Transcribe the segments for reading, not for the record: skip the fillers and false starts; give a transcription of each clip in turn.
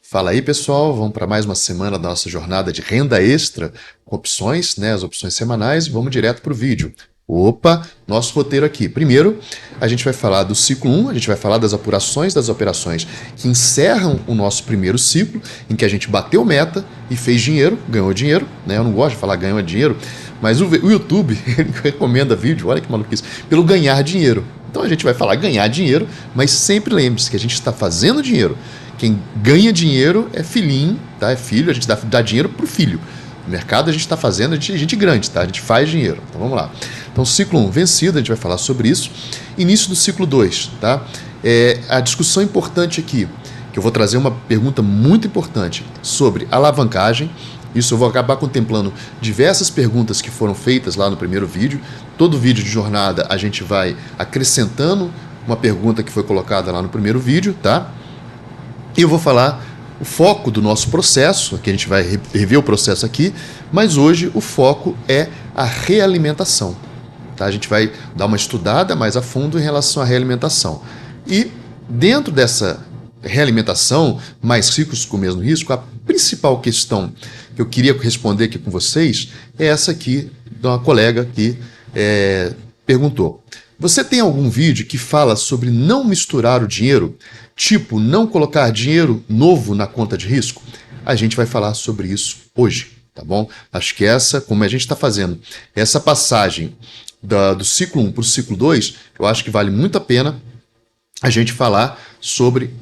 Fala aí, pessoal, vamos para mais uma semana da nossa jornada de renda extra com opções, né, as opções semanais, vamos direto para o vídeo. Opa, nosso roteiro aqui. Primeiro, a gente vai falar do ciclo 1, a gente vai falar das apurações das operações que encerram o nosso primeiro ciclo, em que a gente bateu meta e fez dinheiro, ganhou dinheiro, né? Eu não gosto de falar ganhou dinheiro, mas o YouTube ele recomenda vídeo, olha que maluquice, pelo ganhar dinheiro. Então a gente vai falar ganhar dinheiro, mas sempre lembre-se que a gente está fazendo dinheiro. Quem ganha dinheiro é filhinho, tá? É filho, a gente dá dinheiro pro filho. No mercado a gente está fazendo, a gente grande, tá? A gente faz dinheiro. Então vamos lá. Então, ciclo 1 vencido, a gente vai falar sobre isso. Início do ciclo 2, tá? A discussão importante aqui, que eu vou trazer uma pergunta muito importante sobre alavancagem. Isso eu vou acabar contemplando diversas perguntas que foram feitas lá no primeiro vídeo. Todo vídeo de jornada a gente vai acrescentando uma pergunta que foi colocada lá no primeiro vídeo, tá? E eu vou falar o foco do nosso processo, que a gente vai rever o processo aqui, mas hoje o foco é a realimentação. Tá? A gente vai dar uma estudada mais a fundo em relação à realimentação. E dentro dessa realimentação, mais ricos com o mesmo risco, a principal questão que eu queria responder aqui com vocês é essa aqui, de uma colega que perguntou. Você tem algum vídeo que fala sobre não misturar o dinheiro? Tipo, não colocar dinheiro novo na conta de risco? A gente vai falar sobre isso hoje, tá bom? Acho que como a gente está fazendo essa passagem do ciclo 1 para o ciclo 2, eu acho que vale muito a pena a gente falar sobre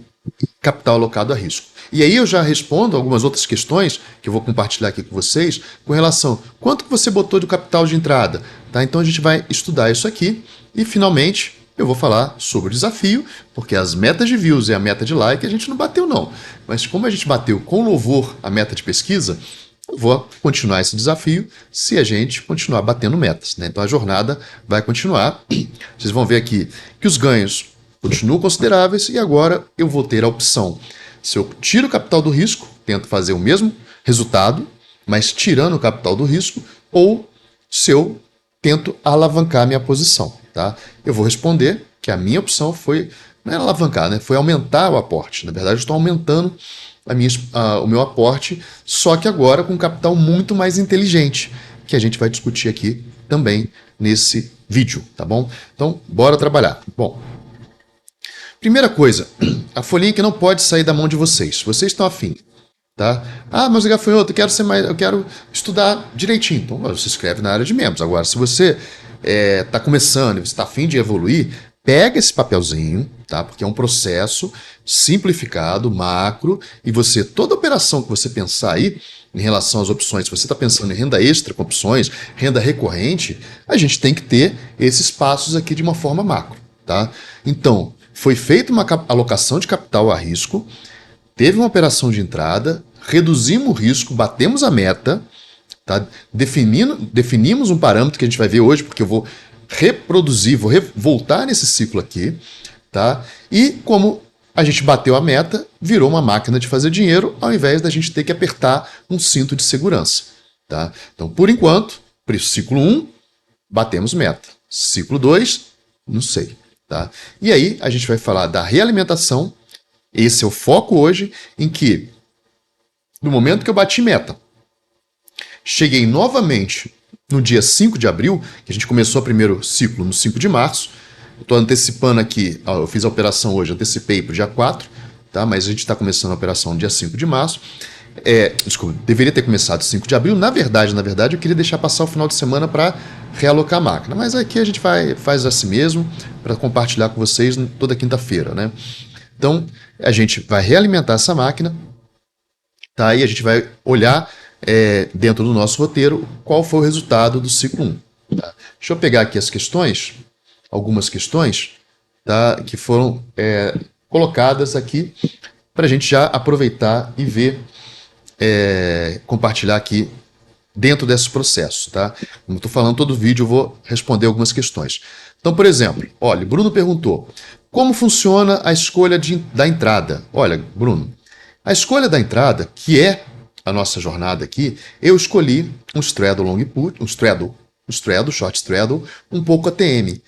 capital alocado a risco. E aí eu já respondo algumas outras questões que eu vou compartilhar aqui com vocês com relação a quanto que você botou de capital de entrada. Tá? Então a gente vai estudar isso aqui e finalmente eu vou falar sobre o desafio, porque as metas de views e a meta de like a gente não bateu não. Mas como a gente bateu com louvor a meta de pesquisa, eu vou continuar esse desafio se a gente continuar batendo metas. Né? Então a jornada vai continuar. Vocês vão ver aqui que os ganhos continuam consideráveis e agora eu vou ter a opção. Se eu tiro o capital do risco, tento fazer o mesmo resultado, mas tirando o capital do risco, ou se eu tento alavancar minha posição. Tá? Eu vou responder que a minha opção foi, não é alavancar, né? Foi aumentar o aporte. Na verdade, eu estou aumentando o meu aporte, só que agora com um capital muito mais inteligente, que a gente vai discutir aqui também nesse vídeo, tá bom? Então, bora trabalhar. Bom, primeira coisa, a folhinha que não pode sair da mão de vocês. Vocês estão afim, tá? Ah, mas gafanhoto, eu quero estudar direitinho. Então, você escreve na área de membros. Agora, se você está começando e você está afim de evoluir, pega esse papelzinho, tá? Porque é um processo simplificado, macro, e toda operação que você pensar aí, em relação às opções, se você está pensando em renda extra com opções, renda recorrente, a gente tem que ter esses passos aqui de uma forma macro, tá? Então, foi feita uma alocação de capital a risco, teve uma operação de entrada, reduzimos o risco, batemos a meta, tá? Definimos um parâmetro que a gente vai ver hoje, porque eu vou reproduzir, voltar nesse ciclo aqui, tá? E como a gente bateu a meta, virou uma máquina de fazer dinheiro, ao invés da gente ter que apertar um cinto de segurança, tá? Então, por enquanto, para o ciclo 1, batemos meta. Ciclo 2, não sei, tá? E aí, a gente vai falar da realimentação, esse é o foco hoje, em que, no momento que eu bati meta, cheguei novamente no dia 5 de abril, que a gente começou o primeiro ciclo no 5 de março. Estou antecipando aqui, eu fiz a operação hoje, antecipei para o dia 4, tá? Mas a gente está começando a operação no dia 5 de março. Desculpa, deveria ter começado 5 de abril. Na verdade, eu queria deixar passar o final de semana para realocar a máquina. Mas aqui a gente faz assim mesmo, para compartilhar com vocês toda quinta-feira, né? Então, a gente vai realimentar essa máquina, tá? E a gente vai olhar dentro do nosso roteiro qual foi o resultado do ciclo 1. Tá? Deixa eu pegar aqui as questões, algumas questões, tá? Que foram colocadas aqui para a gente já aproveitar e ver, compartilhar aqui dentro desse processo. Tá? Como estou falando todo vídeo, eu vou responder algumas questões. Então, por exemplo, olha, Bruno perguntou, como funciona a escolha da entrada? Olha, Bruno, a escolha da entrada, que é a nossa jornada aqui, eu escolhi um straddle long put, um straddle, short straddle, um pouco ATM.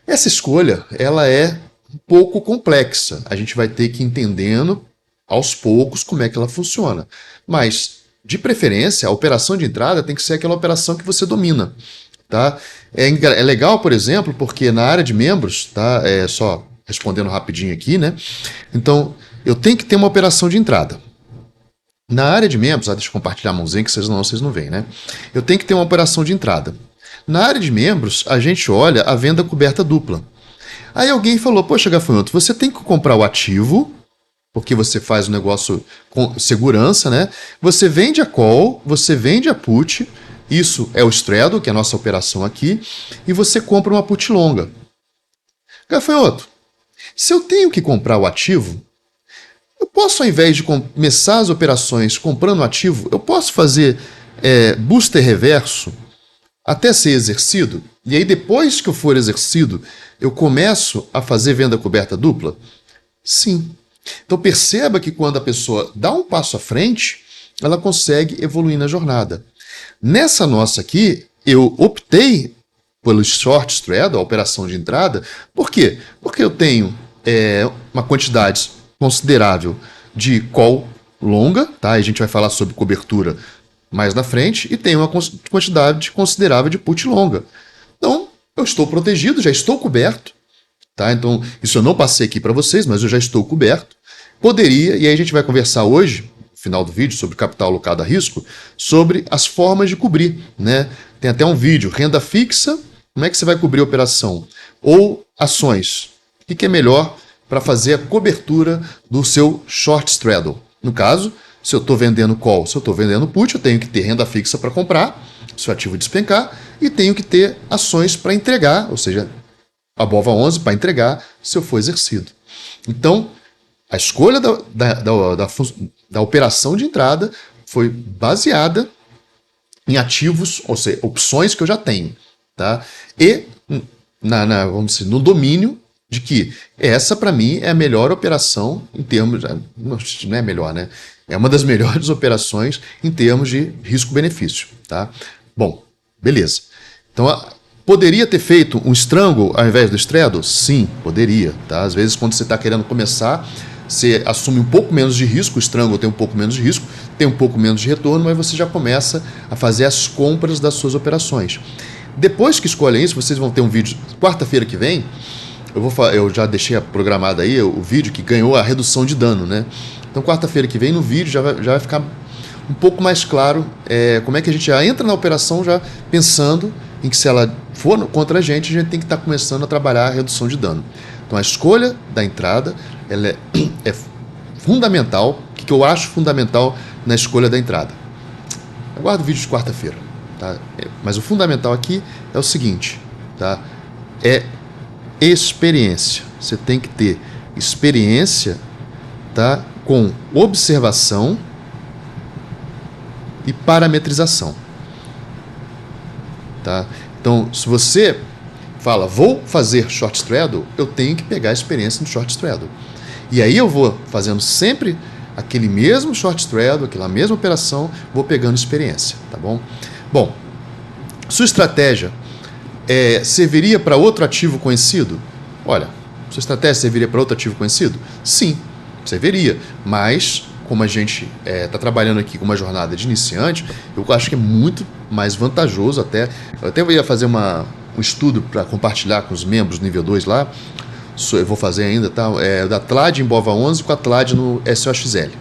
Essa escolha, ela é um pouco complexa. A gente vai ter que ir entendendo aos poucos como é que ela funciona. Mas, de preferência, a operação de entrada tem que ser aquela operação que você domina. Tá? É legal, por exemplo, porque na área de membros, tá? Só respondendo rapidinho aqui, né? Então, eu tenho que ter uma operação de entrada. Na área de membros, deixa eu compartilhar a mãozinha que vocês não veem, né? Eu tenho que ter uma operação de entrada. Na área de membros, a gente olha a venda coberta dupla. Aí alguém falou, poxa, Gafanhoto, você tem que comprar o ativo, porque você faz um negócio com segurança, né? Você vende a call, você vende a put, isso é o straddle, que é a nossa operação aqui, e você compra uma put longa. Gafanhoto, se eu tenho que comprar o ativo, eu posso, ao invés de começar as operações comprando o ativo, eu posso fazer booster reverso até ser exercido, e aí depois que eu for exercido, eu começo a fazer venda coberta dupla? Sim. Então perceba que quando a pessoa dá um passo à frente, ela consegue evoluir na jornada. Nessa nossa aqui, eu optei pelo short straddle, a operação de entrada. Por quê? Porque eu tenho uma quantidade considerável de call longa, tá? A gente vai falar sobre cobertura mais na frente, e tenho uma quantidade considerável de put longa. Então, eu estou protegido, já estou coberto. Tá? Então, isso eu não passei aqui para vocês, mas eu já estou coberto. Poderia, e aí a gente vai conversar hoje, no final do vídeo, sobre capital alocado a risco, sobre as formas de cobrir. Né? Tem até um vídeo, renda fixa, como é que você vai cobrir a operação? Ou ações. O que é melhor para fazer a cobertura do seu short straddle? No caso, se eu estou vendendo call, se eu estou vendendo put, eu tenho que ter renda fixa para comprar, se o ativo despencar, e tenho que ter ações para entregar, ou seja, a BOVA11 para entregar se eu for exercido. Então, a escolha da operação de entrada foi baseada em ativos, ou seja, opções que eu já tenho. Tá? E vamos dizer, no domínio de que essa, para mim, é a melhor operação em termos... Não é melhor, né? É uma das melhores operações em termos de risco-benefício. Tá? Bom, beleza. Então, poderia ter feito um strangle ao invés do straddle? Sim, poderia. Tá? Às vezes, quando você está querendo começar, você assume um pouco menos de risco, o strangle tem um pouco menos de risco, tem um pouco menos de retorno, mas você já começa a fazer as compras das suas operações. Depois que escolhem isso, vocês vão ter um vídeo, quarta-feira que vem, eu já deixei programado aí o vídeo que ganhou a redução de dano, né? Então, quarta-feira que vem, no vídeo, já vai ficar um pouco mais claro como é que a gente já entra na operação já pensando em que se ela for contra a gente tem que estar começando a trabalhar a redução de dano. Então, a escolha da entrada ela é fundamental. O que eu acho fundamental na escolha da entrada? Aguardo o vídeo de quarta-feira. Tá? Mas o fundamental aqui é o seguinte, tá? É experiência. Você tem que ter experiência, tá? Com observação e parametrização. Tá? Então, se você fala, vou fazer short straddle, eu tenho que pegar a experiência no short straddle. E aí eu vou fazendo sempre aquele mesmo short straddle, aquela mesma operação, vou pegando experiência, tá bom? Bom, sua estratégia serviria para outro ativo conhecido? Olha, sua estratégia serviria para outro ativo conhecido? Sim, serviria, mas como a gente está trabalhando aqui com uma jornada de iniciante, eu acho que é muito mais vantajoso eu até ia fazer um estudo para compartilhar com os membros do nível 2 lá, eu vou fazer ainda, tá? Da TLAD em BOVA11 com a TLAD no SOXL,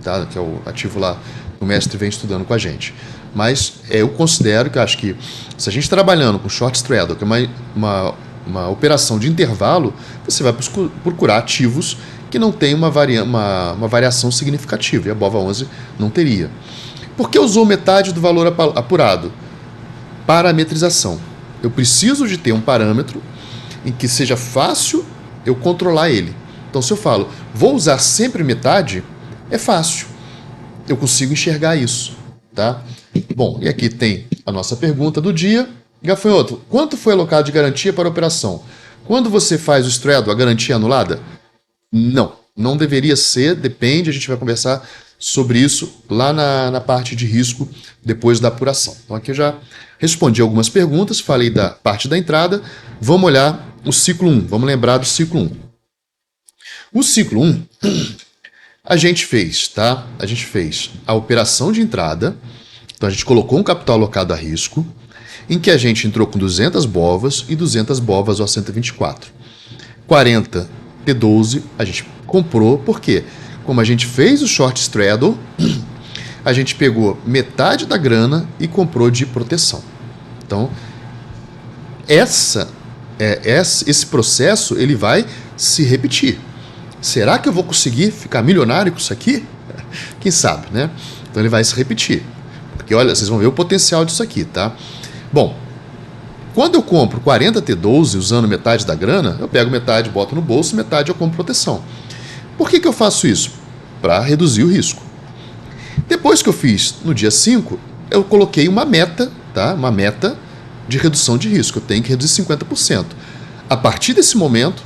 tá? Que é o ativo lá que o mestre vem estudando com a gente. Mas eu considero que acho que se a gente trabalhando com short straddle, que é uma operação de intervalo, você vai procurar ativos que não tem uma variação significativa, e a BOVA11 não teria. Por que usou metade do valor apurado? Parametrização. Eu preciso de ter um parâmetro em que seja fácil eu controlar ele. Então, se eu falo, vou usar sempre metade, é fácil. Eu consigo enxergar isso. Tá? Bom, e aqui tem a nossa pergunta do dia. Gafanhoto, quanto foi alocado de garantia para a operação? Quando você faz o straddle, a garantia é anulada? Não deveria ser, depende, a gente vai conversar sobre isso lá na parte de risco depois da apuração. Então aqui eu já respondi algumas perguntas, falei da parte da entrada, vamos olhar o ciclo 1, vamos lembrar do ciclo 1. O ciclo 1, A gente fez, tá? A gente fez a operação de entrada, então a gente colocou um capital alocado a risco, em que a gente entrou com 200 bovas e 200 bovas ao 124. 40 T12 a gente comprou, porque como a gente fez o short straddle, a gente pegou metade da grana e comprou de proteção. Então, esse processo ele vai se repetir. Será que eu vou conseguir ficar milionário com isso aqui? Quem sabe, né? Então ele vai se repetir. Porque olha, vocês vão ver o potencial disso aqui, tá? Bom, quando eu compro 40 T12 usando metade da grana, eu pego metade, boto no bolso, metade eu compro proteção. Por que eu faço isso? Para reduzir o risco. Depois que eu fiz no dia 5, eu coloquei uma meta, tá? Uma meta de redução de risco. Eu tenho que reduzir 50%. A partir desse momento,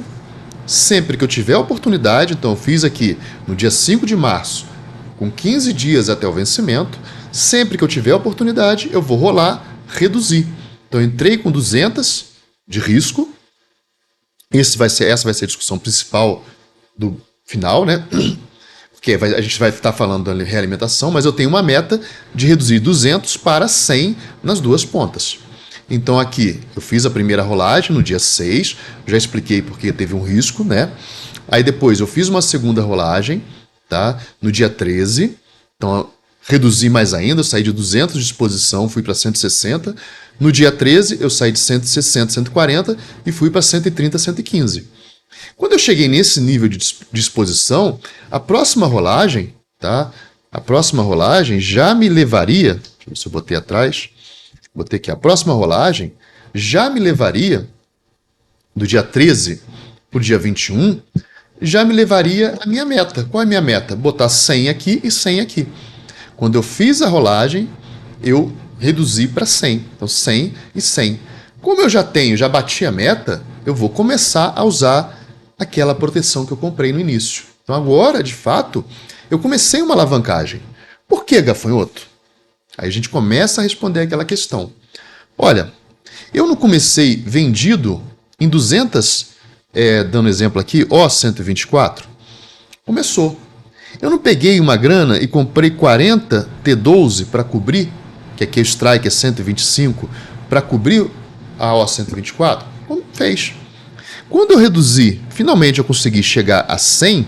sempre que eu tiver a oportunidade, então eu fiz aqui no dia 5 de março, com 15 dias até o vencimento, sempre que eu tiver a oportunidade, eu vou rolar, reduzir. Então eu entrei com 200 de risco. Essa vai ser a discussão principal do final, né? Porque a gente vai estar falando da realimentação, mas eu tenho uma meta de reduzir 200 para 100 nas duas pontas. Então aqui eu fiz a primeira rolagem no dia 6, já expliquei porque teve um risco, né? Aí depois eu fiz uma segunda rolagem, tá? No dia 13, então eu reduzi mais ainda, eu saí de 200 de exposição, fui para 160. No dia 13 eu saí de 160, 140 e fui para 130, 115. Quando eu cheguei nesse nível de exposição, a próxima rolagem, tá? A próxima rolagem já me levaria, deixa eu ver se eu botei atrás, botei aqui, a próxima rolagem já me levaria, do dia 13 para o dia 21, já me levaria a minha meta. Qual é a minha meta? Botar 100 aqui e 100 aqui. Quando eu fiz a rolagem, eu reduzi para 100. Então 100 e 100. Como eu já bati a meta, eu vou começar a usar aquela proteção que eu comprei no início. Então agora, de fato, eu comecei uma alavancagem. Por que, gafanhoto? Aí a gente começa a responder aquela questão. Olha, eu não comecei vendido em 200, dando exemplo aqui, 124? Começou. Eu não peguei uma grana e comprei 40 T12 para cobrir, que aqui o strike é 125, para cobrir a O124? Fez. Quando eu reduzi, finalmente eu consegui chegar a 100,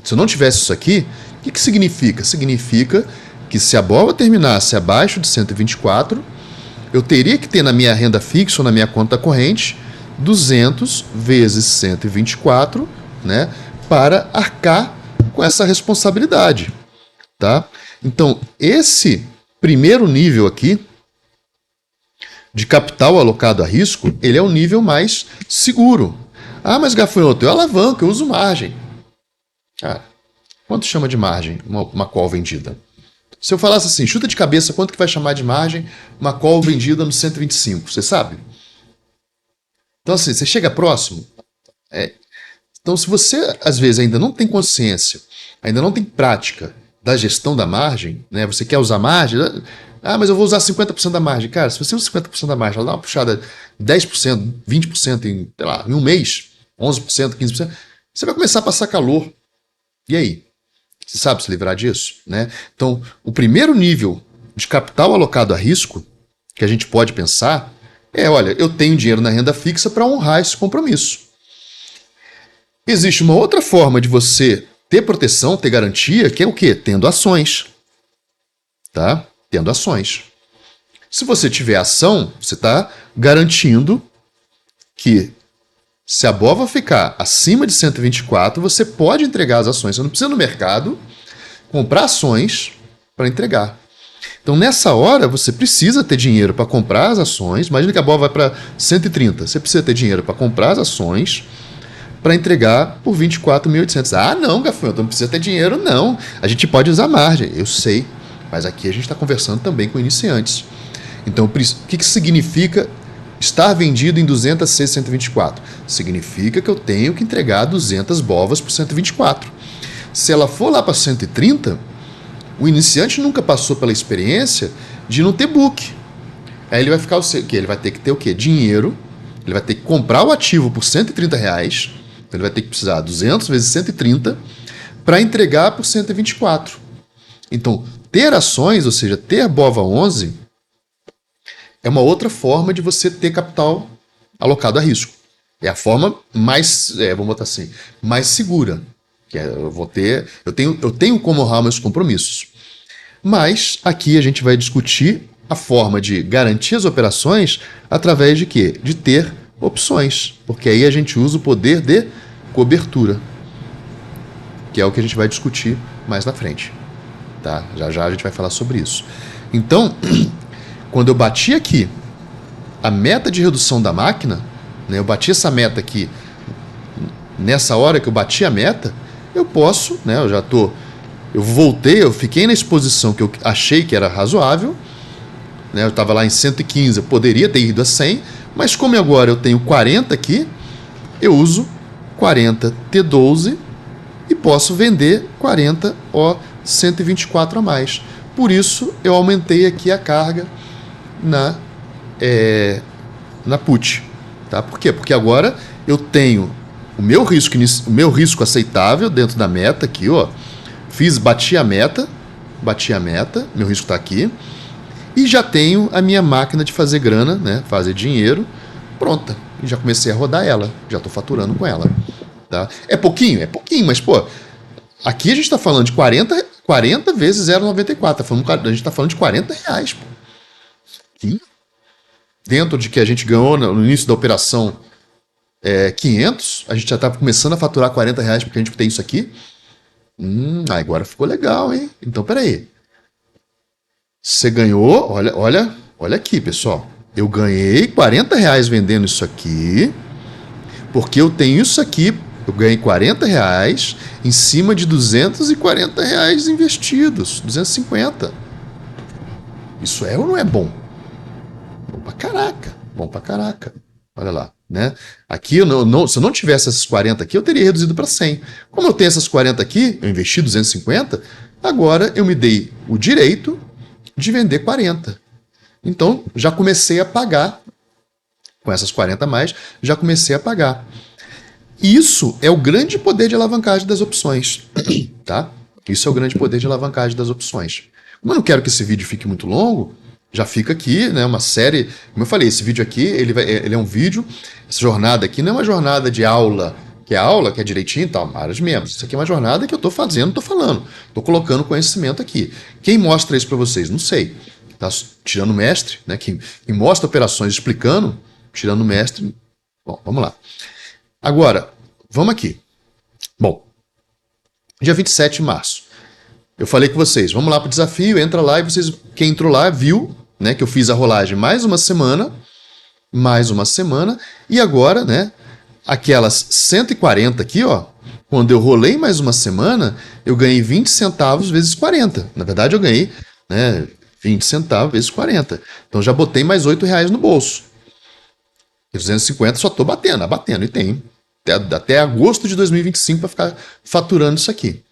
se eu não tivesse isso aqui, o que significa? Significa que se a bola terminasse abaixo de 124, eu teria que ter na minha renda fixa ou na minha conta corrente 200 vezes 124, né, para arcar com essa responsabilidade, tá? Então, esse primeiro nível aqui de capital alocado a risco, ele é o nível mais seguro. Ah, mas gafanhoto, eu alavanco, eu uso margem. Cara, quanto chama de margem uma call vendida? Se eu falasse assim, chuta de cabeça, quanto que vai chamar de margem uma call vendida no 125? Você sabe? Então, assim, você chega próximo. Então, se você, às vezes, ainda não tem consciência, ainda não tem prática da gestão da margem, né? Você quer usar margem? Ah, mas eu vou usar 50% da margem. Cara, se você usa 50% da margem, ela dá uma puxada 10%, 20% em, sei lá, em um mês, 11%, 15%, você vai começar a passar calor. E aí? Você sabe se livrar disso, né? Então, o primeiro nível de capital alocado a risco que a gente pode pensar é, olha, eu tenho dinheiro na renda fixa para honrar esse compromisso. Existe uma outra forma de você ter proteção, ter garantia, que é o quê? Tendo ações. Tá? Tendo ações. Se você tiver ação, você está garantindo que se a BOVA ficar acima de 124, você pode entregar as ações. Você não precisa ir no mercado comprar ações para entregar. Então, nessa hora, você precisa ter dinheiro para comprar as ações. Imagina que a BOVA vai para 130. Você precisa ter dinheiro para comprar as ações para entregar por 24.800. Ah, não, gafanhoto, não precisa ter dinheiro, não. A gente pode usar margem, eu sei. Mas aqui a gente está conversando também com iniciantes. Então, o que significa estar vendido em 200 C 124? Significa que eu tenho que entregar 200 bovas por 124. Se ela for lá para 130, o iniciante nunca passou pela experiência de não ter book. Aí ele vai ficar o quê? Ele vai ter que ter o quê? Dinheiro. Ele vai ter que comprar o ativo por R$130. Então ele vai ter que precisar 200 vezes 130 para entregar por 124. Então, ter ações, ou seja, ter BOVA11, é uma outra forma de você ter capital alocado a risco. É a forma mais, vamos botar assim, mais segura. Que eu tenho como honrar meus compromissos. Mas aqui a gente vai discutir a forma de garantir as operações através de quê? De ter opções. Porque aí a gente usa o poder de cobertura, que é o que a gente vai discutir mais na frente. Tá? Já já a gente vai falar sobre isso. Então, quando eu bati aqui a meta de redução da máquina, né, eu bati essa meta aqui, nessa hora que eu bati a meta, eu posso, né, eu voltei, eu fiquei na exposição que eu achei que era razoável, né, eu estava lá em 115, eu poderia ter ido a 100, mas como agora eu tenho 40 aqui, eu uso 40 T12 e posso vender 40 O 124 a mais. Por isso eu aumentei aqui a carga na put. Tá? Por quê? Porque agora eu tenho o meu risco aceitável dentro da meta aqui, ó. Bati a meta, meu risco está aqui. E já tenho a minha máquina de fazer grana, né, fazer dinheiro, pronta. E já comecei a rodar ela, já estou faturando com ela. Tá? É pouquinho, mas pô, aqui a gente está falando de 40 vezes 0,94. A gente está falando de R$40. Pô. Aqui, dentro de que a gente ganhou no início da operação 500, a gente já está começando a faturar R$40 porque a gente tem isso aqui. Agora ficou legal, hein? Então, peraí. Você ganhou, olha aqui, pessoal. Eu ganhei R$40 vendendo isso aqui, porque eu tenho isso aqui. Eu ganhei R$40 em cima de R$240 investidos, 250. Isso é ou não é bom? Bom pra caraca. Olha lá, né? Aqui, se eu não tivesse essas 40 aqui, eu teria reduzido para 100. Como eu tenho essas 40 aqui, eu investi 250, agora eu me dei o direito de vender 40. Então, já comecei a pagar. Com essas 40 a mais, já comecei a pagar. Isso é o grande poder de alavancagem das opções. Tá? Isso é o grande poder de alavancagem das opções. Como eu não quero que esse vídeo fique muito longo, já fica aqui, né, uma série. Como eu falei, esse vídeo aqui, ele é um vídeo. Essa jornada aqui não é uma jornada de aula, que é direitinho e tal, área de membros. Isso aqui é uma jornada que eu estou fazendo, estou falando. Estou colocando conhecimento aqui. Quem mostra isso para vocês? Não sei. Tá tirando o mestre, né? Quem mostra operações explicando, tirando o mestre. Bom, vamos lá. Agora, vamos aqui. Bom, dia 27 de março. Eu falei com vocês, vamos lá para o desafio, entra lá e quem entrou lá viu, né, que eu fiz a rolagem mais uma semana, e agora, né, aquelas 140 aqui, ó, quando eu rolei mais uma semana, eu ganhei 20 centavos vezes 40. Na verdade, eu ganhei, né, 20 centavos vezes 40. Então, já botei mais R$8 no bolso. E 250 só estou batendo, e tem até agosto de 2025 para ficar faturando isso aqui.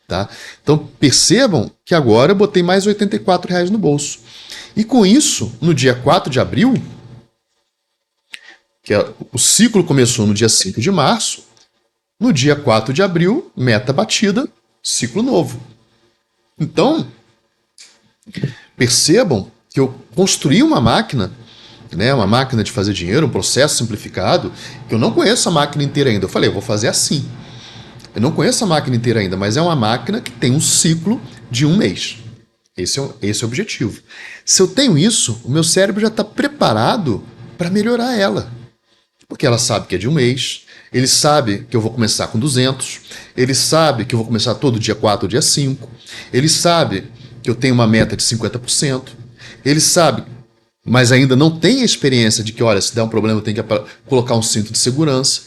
Tá? Então, percebam que agora eu botei mais R$84 no bolso. E com isso, no dia 4 de abril, o ciclo começou no dia 5 de março, no dia 4 de abril, meta batida, ciclo novo. Então, percebam que eu construí uma máquina, né, uma máquina de fazer dinheiro, um processo simplificado, que eu não conheço a máquina inteira ainda. Eu falei, eu vou fazer assim. Eu não conheço a máquina inteira ainda, mas é uma máquina que tem um ciclo de 1 mês. Esse é o objetivo. Se eu tenho isso, o meu cérebro já está preparado para melhorar ela. Porque ela sabe que é de 1 mês, ele sabe que eu vou começar com 200, ele sabe que eu vou começar todo dia 4 ou dia 5, ele sabe que eu tenho uma meta de 50%, ele sabe, mas ainda não tem a experiência de que, olha, se der um problema eu tenho que colocar um cinto de segurança.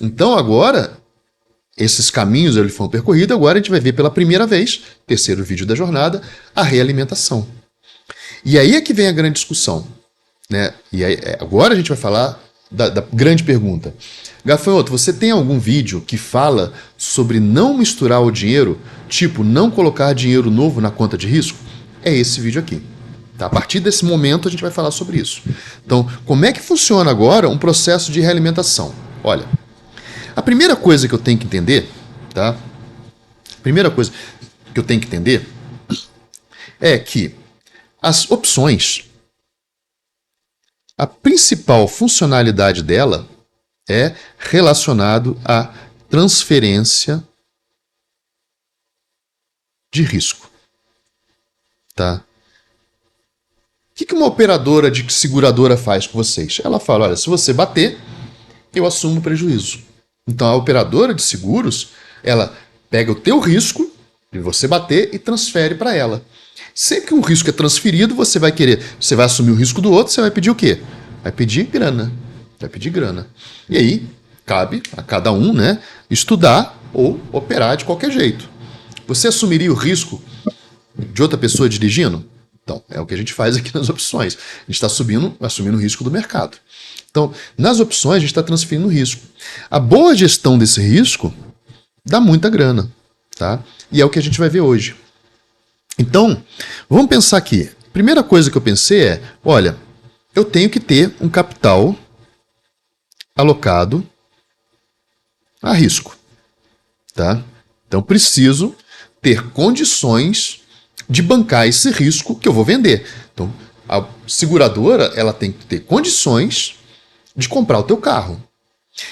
Então agora, esses caminhos eles foram percorridos, agora a gente vai ver pela primeira vez, terceiro vídeo da jornada, a realimentação. E aí é que vem a grande discussão. Né? E aí, agora a gente vai falar da grande pergunta. Gafanhoto, você tem algum vídeo que fala sobre não misturar o dinheiro, tipo não colocar dinheiro novo na conta de risco? É esse vídeo aqui. Tá? A partir desse momento a gente vai falar sobre isso. Então, como é que funciona agora um processo de realimentação? Olha, a primeira coisa que eu tenho que entender, tá, Primeira coisa que eu tenho que entender é que as opções, a principal funcionalidade dela é relacionado à transferência de risco. Tá? O que uma operadora de seguradora faz com vocês? Ela fala, olha, se você bater, eu assumo o prejuízo. Então a operadora de seguros, ela pega o teu risco de você bater e transfere para ela. Sempre que um risco é transferido, você vai assumir o risco do outro, você vai pedir o quê? Vai pedir grana. Vai pedir grana. E aí, cabe a cada um, né, estudar ou operar de qualquer jeito. Você assumiria o risco de outra pessoa dirigindo? Então, é o que a gente faz aqui nas opções. A gente está assumindo o risco do mercado. Então, nas opções, a gente está transferindo o risco. A boa gestão desse risco dá muita grana. Tá? E é o que a gente vai ver hoje. Então, vamos pensar aqui. Primeira coisa que eu pensei é, olha, eu tenho que ter um capital alocado a risco. Tá? Então, preciso ter condições de bancar esse risco que eu vou vender. Então, a seguradora, ela tem que ter condições de comprar o teu carro.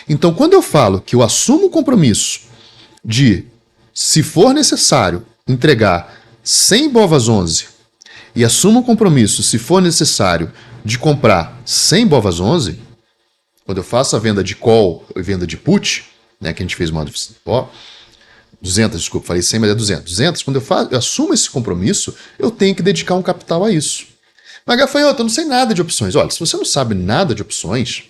Então, quando eu falo que eu assumo o compromisso de, se for necessário, entregar 100 Bovas 11 e assumo o compromisso, se for necessário, de comprar 100 Bovas 11, quando eu faço a venda de call e venda de put, né, que a gente fez uma 200, desculpa, falei 100, mas é 200. 200, quando eu assumo esse compromisso, eu tenho que dedicar um capital a isso. Mas, gafanhoto, eu não sei nada de opções. Olha, se você não sabe nada de opções,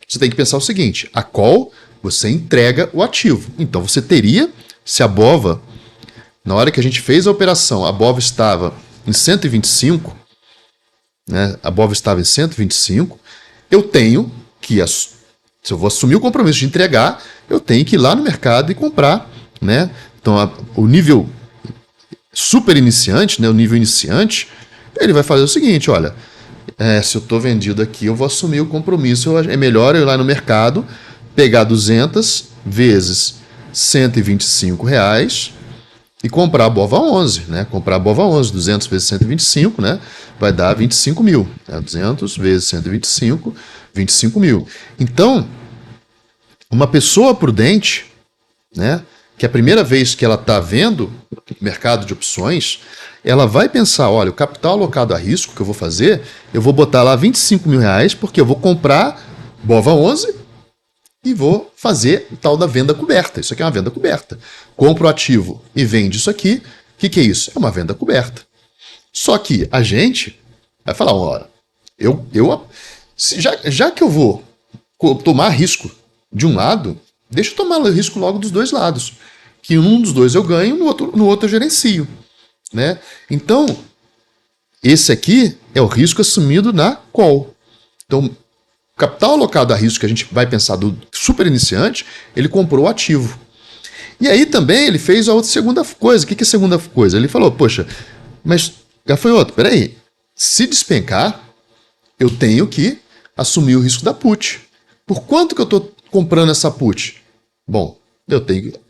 você tem que pensar o seguinte, a call, você entrega o ativo. Então, você teria, se a Bova, na hora que a gente fez a operação, a Bova estava em 125, né, a Bova estava em 125, eu tenho que, se eu vou assumir o compromisso de entregar, eu tenho que ir lá no mercado e comprar, né? Então, o nível super iniciante, né, o nível iniciante, ele vai fazer o seguinte, olha, se eu estou vendido aqui, eu vou assumir o compromisso, é melhor eu ir lá no mercado, pegar 200 vezes R$125 e comprar a Bova 11, né? Comprar a Bova 11, 200 vezes 125, né? Vai dar 25 mil. 200 vezes 125, 25 mil. Então, uma pessoa prudente, né, que é a primeira vez que ela está vendo o mercado de opções, ela vai pensar, olha, o capital alocado a risco que eu vou fazer, eu vou botar lá 25 mil reais, porque eu vou comprar Bova 11 e vou fazer o tal da venda coberta. Isso aqui é uma venda coberta. Compro o ativo e vende isso aqui. O que é isso? É uma venda coberta. Só que a gente vai falar, olha, já que eu vou tomar risco de um lado, deixa eu tomar risco logo dos dois lados. Que um dos dois eu ganho, no outro eu gerencio. Né? Então, esse aqui é o risco assumido na call. Então, o capital alocado a risco que a gente vai pensar do super iniciante, ele comprou o ativo. E aí também ele fez a outra segunda coisa. O que é a segunda coisa? Ele falou, poxa, mas gafanhoto, peraí, se despencar, eu tenho que assumir o risco da put. Por quanto que eu estou comprando essa put? Bom,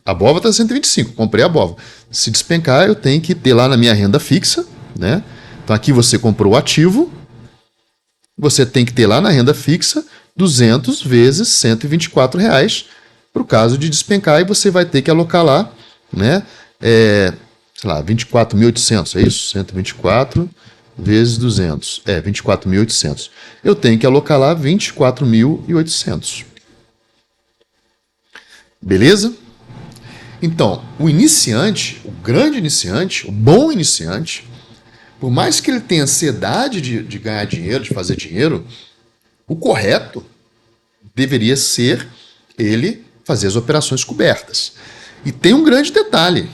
a Bova está 125, comprei a Bova. Se despencar, eu tenho que ter lá na minha renda fixa, né? Então aqui você comprou o ativo, você tem que ter lá na renda fixa 200 vezes R$124 para o caso de despencar, e você vai ter que alocar lá, né? Sei lá, 24.800, é isso? 124 vezes 200, 24.800. Eu tenho que alocar lá 24.800. Beleza? Então, o iniciante, o grande iniciante, o bom iniciante, por mais que ele tenha ansiedade de ganhar dinheiro, de fazer dinheiro, o correto deveria ser ele fazer as operações cobertas. E tem um grande detalhe.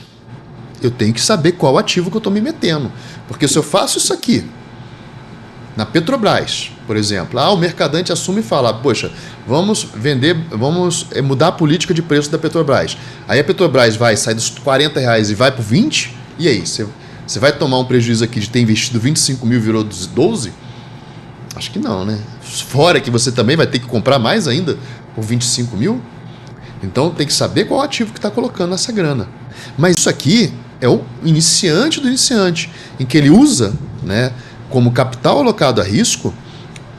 Eu tenho que saber qual ativo que eu estou me metendo. Porque se eu faço isso aqui, na Petrobras, por exemplo, o mercadante assume e fala, poxa, vamos mudar a política de preço da Petrobras. Aí a Petrobras sai dos R$40 e vai para 20, e aí? Você vai tomar um prejuízo aqui de ter investido 25 mil e virou 12? Acho que não, né? Fora que você também vai ter que comprar mais ainda por 25 mil. Então tem que saber qual ativo que está colocando essa grana. Mas isso aqui é o iniciante do iniciante, em que ele usa, né, como capital alocado a risco,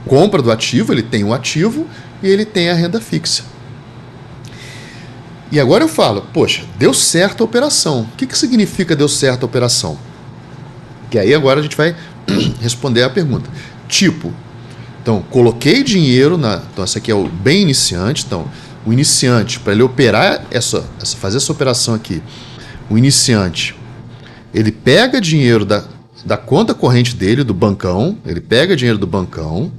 compra do ativo, ele tem o ativo e ele tem a renda fixa. E agora eu falo, poxa, deu certo a operação. O que significa deu certo a operação? Que aí agora a gente vai responder a pergunta. Tipo, então, coloquei dinheiro na... Então, essa aqui é o bem iniciante. Então, o iniciante, para ele operar fazer essa operação aqui, o iniciante, ele pega dinheiro da conta corrente dele, do bancão, ele pega dinheiro do bancão,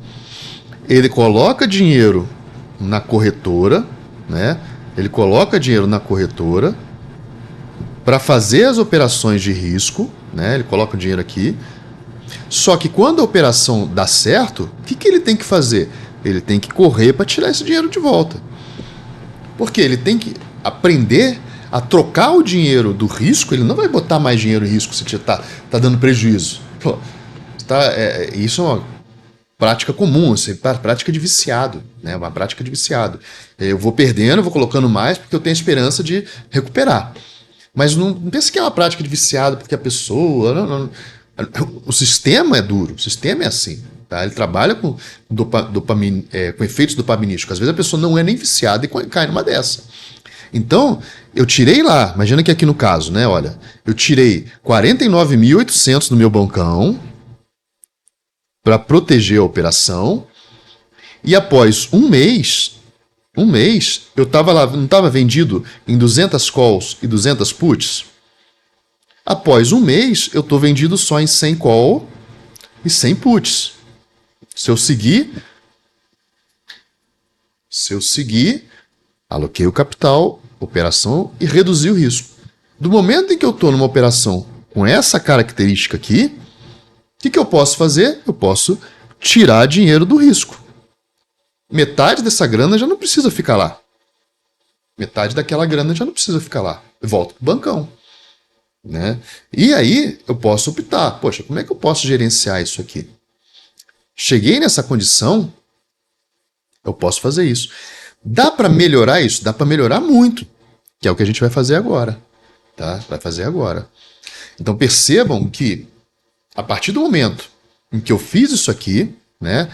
ele coloca dinheiro na corretora, né? Ele coloca dinheiro na corretora para fazer as operações de risco, né? Ele coloca o dinheiro aqui. Só que quando a operação dá certo, o que ele tem que fazer? Ele tem que correr para tirar esse dinheiro de volta. Porque ele tem que aprender a trocar o dinheiro do risco. Ele não vai botar mais dinheiro em risco se está dando prejuízo. Pô, isso é uma prática comum, isso é prática de viciado, né? Uma prática de viciado. Eu vou perdendo, vou colocando mais porque eu tenho a esperança de recuperar. Mas não pense que é uma prática de viciado porque a pessoa... Não. O sistema é duro, o sistema é assim. Tá? Ele trabalha com efeitos dopaminísticos. Às vezes a pessoa não é nem viciada e cai numa dessa. Então, eu tirei lá, imagina que aqui no caso, né? Olha, eu tirei 49.800 no meu bancão para proteger a operação, e após um mês, eu estava lá, não estava vendido em 200 calls e 200 puts? Após um mês, eu estou vendido só em 100 call e 100 puts. Se eu seguir, aloquei o capital, operação e reduzi o risco. Do momento em que eu estou numa operação com essa característica aqui, o que eu posso fazer? Eu posso tirar dinheiro do risco. Metade dessa grana já não precisa ficar lá. Metade daquela grana já não precisa ficar lá. Eu volto para o bancão. Né? E aí eu posso optar, poxa, como é que eu posso gerenciar isso aqui? Cheguei nessa condição, eu posso fazer isso. Dá para melhorar isso? Dá para melhorar muito, que é o que a gente vai fazer agora. Tá? Vai fazer agora. Então percebam que a partir do momento em que eu fiz isso aqui, né,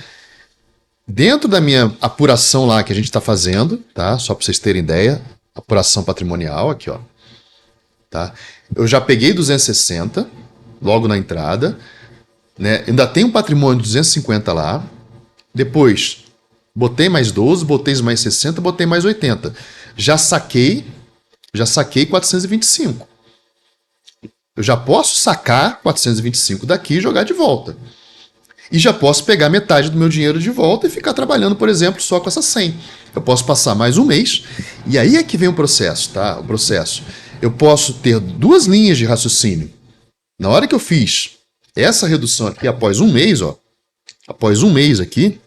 dentro da minha apuração lá que a gente está fazendo, tá? Só para vocês terem ideia, apuração patrimonial aqui, ó. Tá? Eu já peguei 260 logo na entrada, né? Ainda tem um patrimônio de 250 lá. Depois botei mais 12, botei mais 60, botei mais 80. Já saquei 425. Eu já posso sacar 425 daqui e jogar de volta. E já posso pegar metade do meu dinheiro de volta e ficar trabalhando, por exemplo, só com essa 100. Eu posso passar mais um mês e aí é que vem o processo, tá? O processo. Eu posso ter duas linhas de raciocínio. Na hora que eu fiz essa redução aqui, após um mês, ó, após um mês aqui,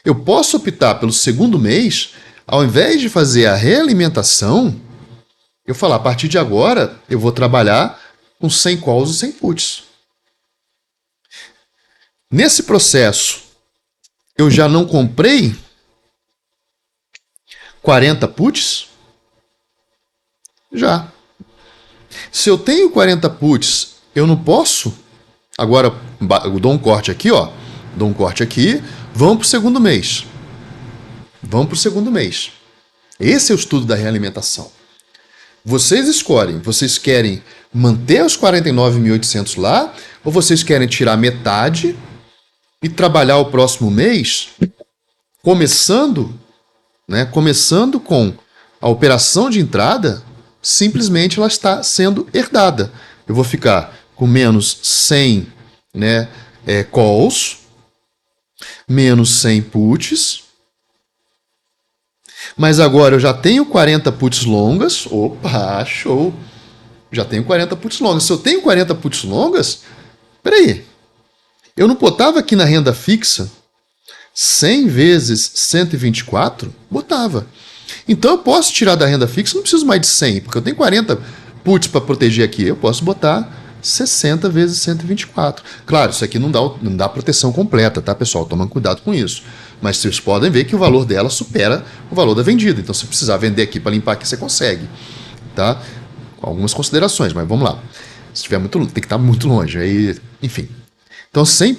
eu posso optar pelo segundo mês, ao invés de fazer a realimentação, eu falar, a partir de agora, eu vou trabalhar com 100 calls e 100 puts. Nesse processo, eu já não comprei 40 puts? Já. Se eu tenho 40 puts, eu não posso. Agora, eu dou um corte aqui, ó. Dou um corte aqui. Vamos para o segundo mês. Vamos para o segundo mês. Esse é o estudo da realimentação. Vocês escolhem. Vocês querem manter os 49.800 lá ou vocês querem tirar metade e trabalhar o próximo mês começando com a operação de entrada, simplesmente ela está sendo herdada. Eu vou ficar com menos 100, né, calls, menos 100 puts, mas agora eu já tenho 40 puts longas. Opa, show! Já tenho 40 puts longas. Se eu tenho 40 puts longas, peraí, eu não botava aqui na renda fixa 100 vezes 124? Botava. Então eu posso tirar da renda fixa, não preciso mais de 100, porque eu tenho 40 puts para proteger aqui. Eu posso botar 60 vezes 124. Claro, isso aqui não dá proteção completa, tá, pessoal? Tomem cuidado com isso. Mas vocês podem ver que o valor dela supera o valor da vendida. Então, se precisar vender aqui para limpar aqui, você consegue. tá? Com algumas considerações, mas vamos lá. Se tiver muito, tem que estar muito longe, aí, enfim. Então, 100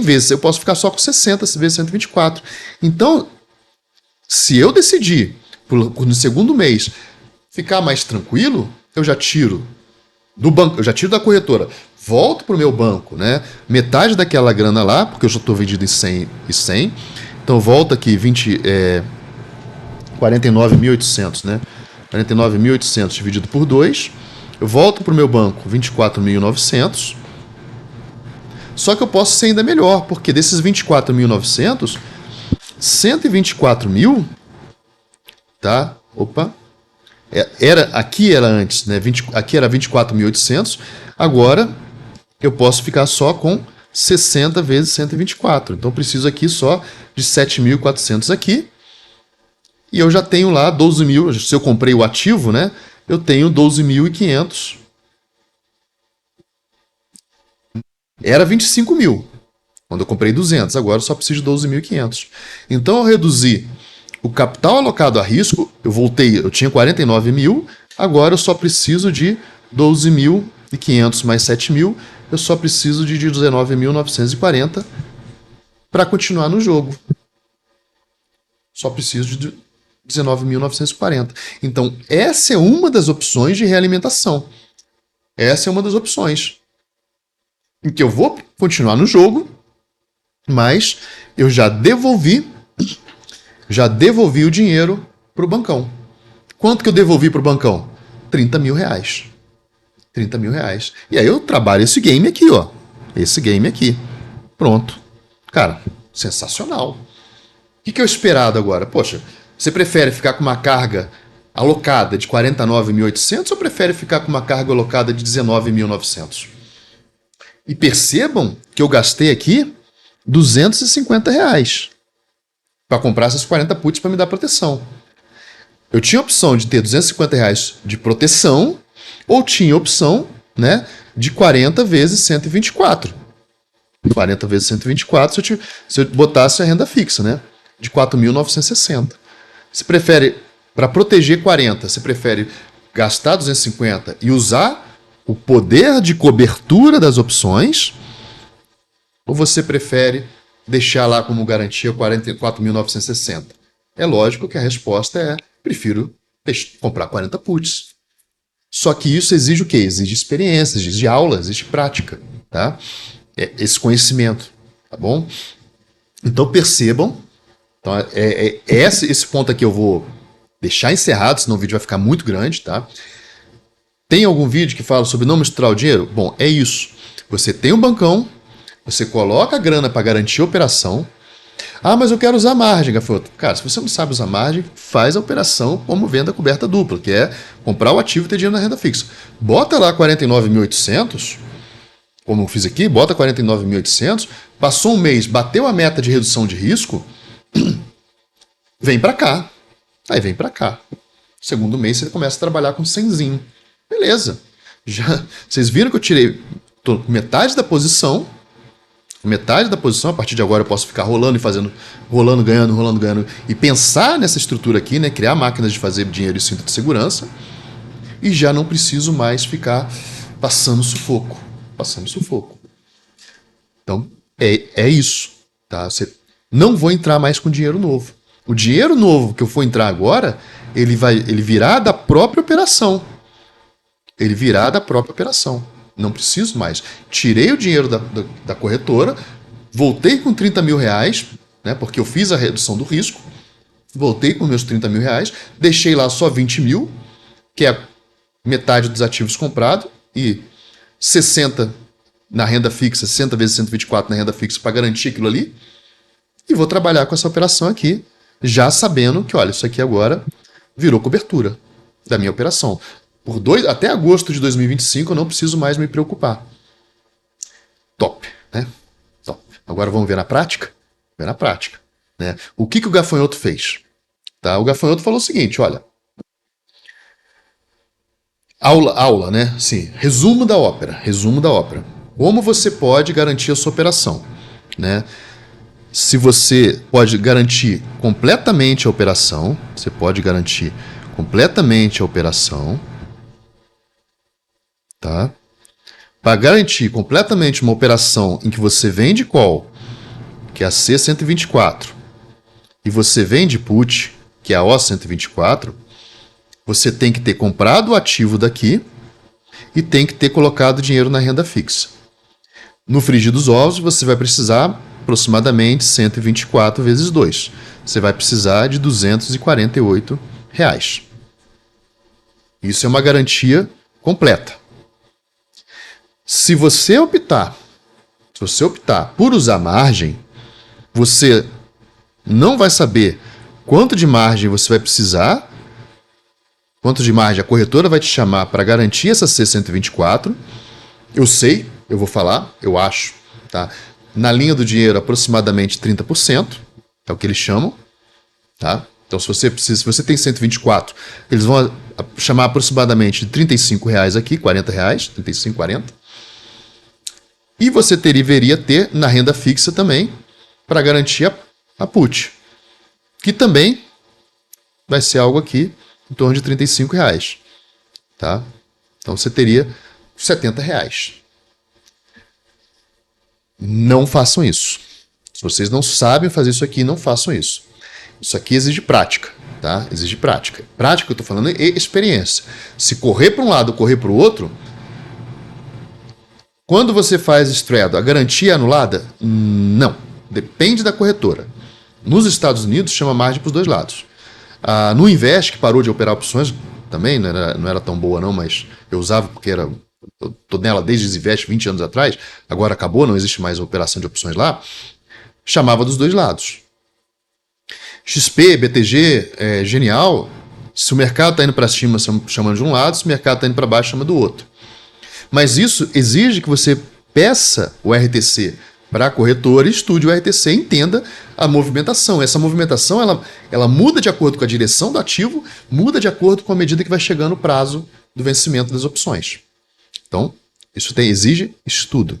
vezes, eu posso ficar só com 60 vezes 124. Então, se eu decidir, no segundo mês, ficar mais tranquilo, eu já tiro do banco, eu já tiro da corretora, volto para o meu banco, né? Metade daquela grana lá, porque eu já estou vendido em 100 e 100. Então, volta aqui 49.800, né? 49.800 dividido por 2. Eu volto para o meu banco 24.900. Só que eu posso ser ainda melhor, porque desses 24.900, 124 mil, tá? Opa. Aqui era antes, né? Aqui era 24.800. Agora eu posso ficar só com 60 vezes 124. Então eu preciso aqui só de 7.400 aqui. E eu já tenho lá 12 mil. Se eu comprei o ativo, né? Eu tenho 12.500. Era 25 mil quando eu comprei 200. Agora eu só preciso de 12.500. Então eu reduzi o capital alocado a risco. Eu tinha 49 mil. Agora eu só preciso de 12.500 mais 7 mil. Eu só preciso de 19.940 para continuar no jogo. Só preciso de 19.940. Então, essa é uma das opções de realimentação. Essa é uma das opções em que eu vou continuar no jogo, mas eu já devolvi o dinheiro para o bancão. Quanto que eu devolvi para o bancão? 30 mil reais. 30 mil reais. E aí eu trabalho esse game aqui, ó. Esse game aqui. Pronto. Cara, sensacional. O que é o esperado agora? Poxa, você prefere ficar com uma carga alocada de 49.800 ou prefere ficar com uma carga alocada de 19.900? E percebam que eu gastei aqui 250 reais para comprar essas 40 puts para me dar proteção. Eu tinha a opção de ter 250 reais de proteção ou tinha a opção, né, de 40 vezes 124. 40 vezes 124 se eu botasse a renda fixa, né, de 4.960. Você prefere, para proteger 40, você prefere gastar 250 e usar o poder de cobertura das opções, ou você prefere deixar lá como garantia 44.960? É lógico que a resposta é: prefiro comprar 40 puts. Só que isso exige o quê? Exige experiência, exige aula, exige prática, tá? Esse conhecimento, tá bom? Então percebam, então, esse ponto aqui eu vou deixar encerrado, senão o vídeo vai ficar muito grande, tá? Tem algum vídeo que fala sobre não misturar o dinheiro? Bom, é isso. Você tem um bancão, você coloca a grana para garantir a operação. Ah, mas eu quero usar margem, gafanhoto. Cara, se você não sabe usar margem, faz a operação como venda coberta dupla, que é comprar o ativo e ter dinheiro na renda fixa. Bota lá 49.800, como eu fiz aqui, bota 49.800, passou um mês, bateu a meta de redução de risco, vem para cá. Aí vem para cá. Segundo mês você começa a trabalhar com 100zinho. Beleza. Vocês viram que eu tirei metade da posição. Metade da posição, a partir de agora eu posso ficar rolando e fazendo, rolando, ganhando, e pensar nessa estrutura aqui, né? Criar máquinas de fazer dinheiro e cinto de segurança, e já não preciso mais ficar passando sufoco. Então, é isso, tá? Não vou entrar mais com dinheiro novo. O dinheiro novo que eu for entrar agora, ele virá da própria operação. Não preciso mais. Tirei o dinheiro da corretora, voltei com 30 mil reais, né, porque eu fiz a redução do risco, voltei com meus 30 mil reais, deixei lá só 20 mil, que é metade dos ativos comprados, e 60 na renda fixa, 60 vezes 124 na renda fixa para garantir aquilo ali, e vou trabalhar com essa operação aqui, já sabendo que, olha, isso aqui agora virou cobertura da minha operação. Até agosto de 2025 eu não preciso mais me preocupar. Top, né? Top. Agora vamos ver na prática? Né? O que o gafanhoto fez? Tá? O gafanhoto falou o seguinte, olha. Aula, né? Sim, resumo da ópera. Como você pode garantir a sua operação, né? Se você pode garantir completamente a operação, tá? Para garantir completamente uma operação em que você vende call, que é a C124, e você vende put, que é a O124, você tem que ter comprado o ativo daqui e tem que ter colocado dinheiro na renda fixa. No frigir dos ovos, você vai precisar aproximadamente 124 vezes 2. Você vai precisar de R$ 248. Isso é uma garantia completa. Se você optar por usar margem, você não vai saber quanto de margem você vai precisar, quanto de margem a corretora vai te chamar para garantir essa C124. Eu sei, eu vou falar, eu acho, tá? Na linha do dinheiro, aproximadamente 30%, é o que eles chamam, tá? Então, se você tem 124, eles vão chamar aproximadamente de R$ 35 aqui, R$ 40, 35, 40. E você deveria ter na renda fixa também, para garantir a put, que também vai ser algo aqui em torno de R$ 35, tá? Então você teria R$ 70. Não façam isso. Se vocês não sabem fazer isso aqui, não façam isso. Isso aqui exige prática, tá? Exige prática. Prática, eu estou falando, é experiência. Se correr para um lado ou correr para o outro, quando você faz straddle, a garantia é anulada? Não. Depende da corretora. Nos Estados Unidos, chama margem para os dois lados. No Invest, que parou de operar opções, também não era tão boa não, mas eu usava porque eu estou nela desde o Invest 20 anos atrás, agora acabou, não existe mais a operação de opções lá, chamava dos dois lados. XP, BTG, Genial, se o mercado está indo para cima, chamando de um lado, se o mercado está indo para baixo, chama do outro. Mas isso exige que você peça o RTC para a corretora, estude o RTC e entenda a movimentação. Essa movimentação ela muda de acordo com a direção do ativo, muda de acordo com a medida que vai chegando o prazo do vencimento das opções. Então, isso exige estudo.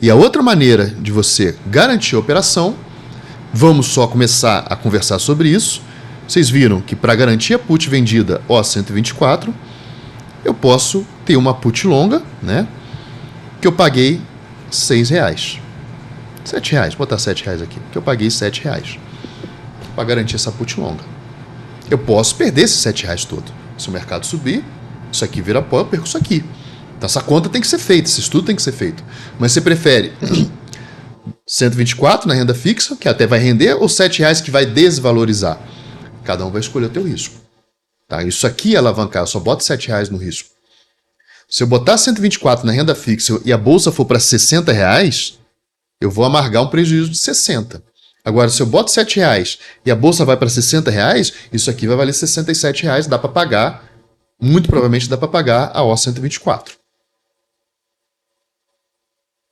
E a outra maneira de você garantir a operação, vamos só começar a conversar sobre isso. Vocês viram que para garantir a put vendida O124, eu posso ter uma put longa, né? Que eu paguei R$ 6. R$ 7, vou botar R$ 7 aqui, que eu paguei R$ 7 para garantir essa put longa. Eu posso perder esses R$ 7 todo. Se o mercado subir, isso aqui vira pó, eu perco isso aqui. Então essa conta tem que ser feita, esse estudo tem que ser feito. Mas você prefere 124 na renda fixa, que até vai render, ou R$ 7 que vai desvalorizar? Cada um vai escolher o teu risco. Tá? Isso aqui é alavancar, eu só boto R$ 7 no risco. Se eu botar 124 na renda fixa e a bolsa for para R$ 60, eu vou amargar um prejuízo de 60. Agora, se eu boto R$ 7 e a bolsa vai para R$ 60, isso aqui vai valer R$ 67, dá para pagar, muito provavelmente dá para pagar a O124.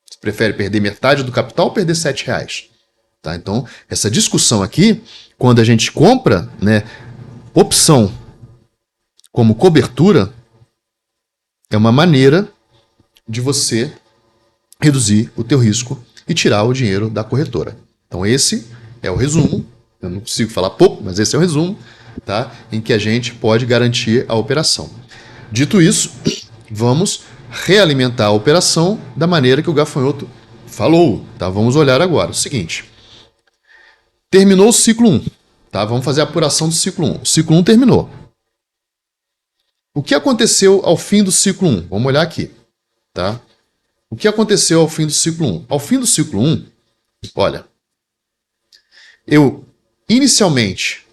Você prefere perder metade do capital ou perder R$ 7? Tá? Então, essa discussão aqui, quando a gente compra, né, opção como cobertura, é uma maneira de você reduzir o teu risco e tirar o dinheiro da corretora. Então esse é o resumo, eu não consigo falar pouco, mas esse é o resumo, tá? Em que a gente pode garantir a operação. Dito isso, vamos realimentar a operação da maneira que o gafanhoto falou. Tá? Vamos olhar agora. O seguinte, terminou o ciclo 1. Tá? Vamos fazer a apuração do ciclo 1. O ciclo 1 terminou. O que aconteceu ao fim do ciclo 1? Vamos olhar aqui. Tá? O que aconteceu ao fim do ciclo 1? Ao fim do ciclo 1, olha, eu inicialmente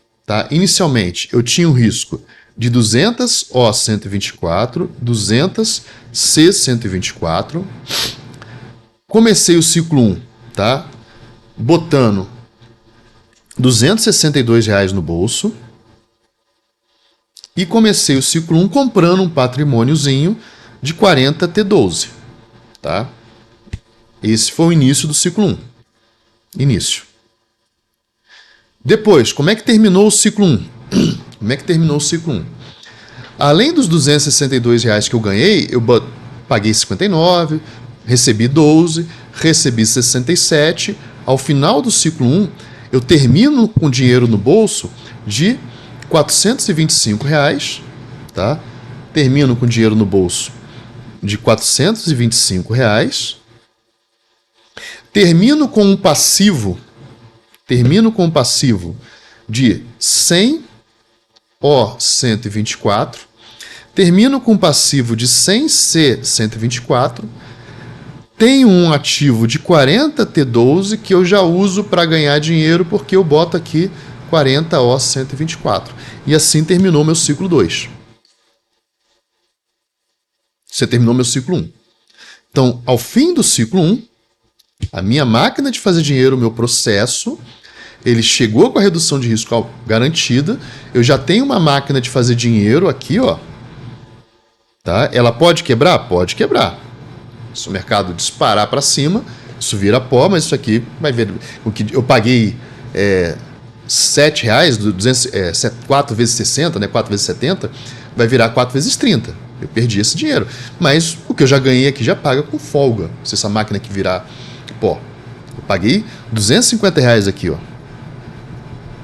eu tinha um risco de 200 O124, 200 C124. Comecei o ciclo 1, tá? Botando R$ 262 no bolso. E comecei o ciclo 1 comprando um patrimôniozinho de 40 T12. Tá? Esse foi o início do ciclo 1. Início. Depois, como é que terminou o ciclo 1? Como é que terminou o ciclo 1? Além dos R$ 262 que eu ganhei, eu paguei 59, recebi 12, recebi 67. Ao final do ciclo 1, eu termino com dinheiro no bolso de R$ 425, tá? Termino com dinheiro no bolso de R$ 425. Termino com um passivo de 100 O124. Termino com um passivo de 100 C124. Tenho um ativo de 40 T12 que eu já uso para ganhar dinheiro porque eu boto aqui 40 O124. E assim terminou meu ciclo 2. Você terminou meu ciclo 1. Então, ao fim do ciclo 1, a minha máquina de fazer dinheiro, o meu processo, ele chegou com a redução de risco garantida. Eu já tenho uma máquina de fazer dinheiro aqui, ó. Tá? Ela pode quebrar? Pode quebrar. Se o mercado disparar para cima, isso vira pó, mas isso aqui vai ver. O que eu paguei R$ 7,00, 4 vezes 60, né? 4 vezes 70, vai virar 4 vezes 30. Eu perdi esse dinheiro. Mas o que eu já ganhei aqui já paga com folga. Se essa máquina aqui virar pó. Eu paguei R$ 250 aqui, ó.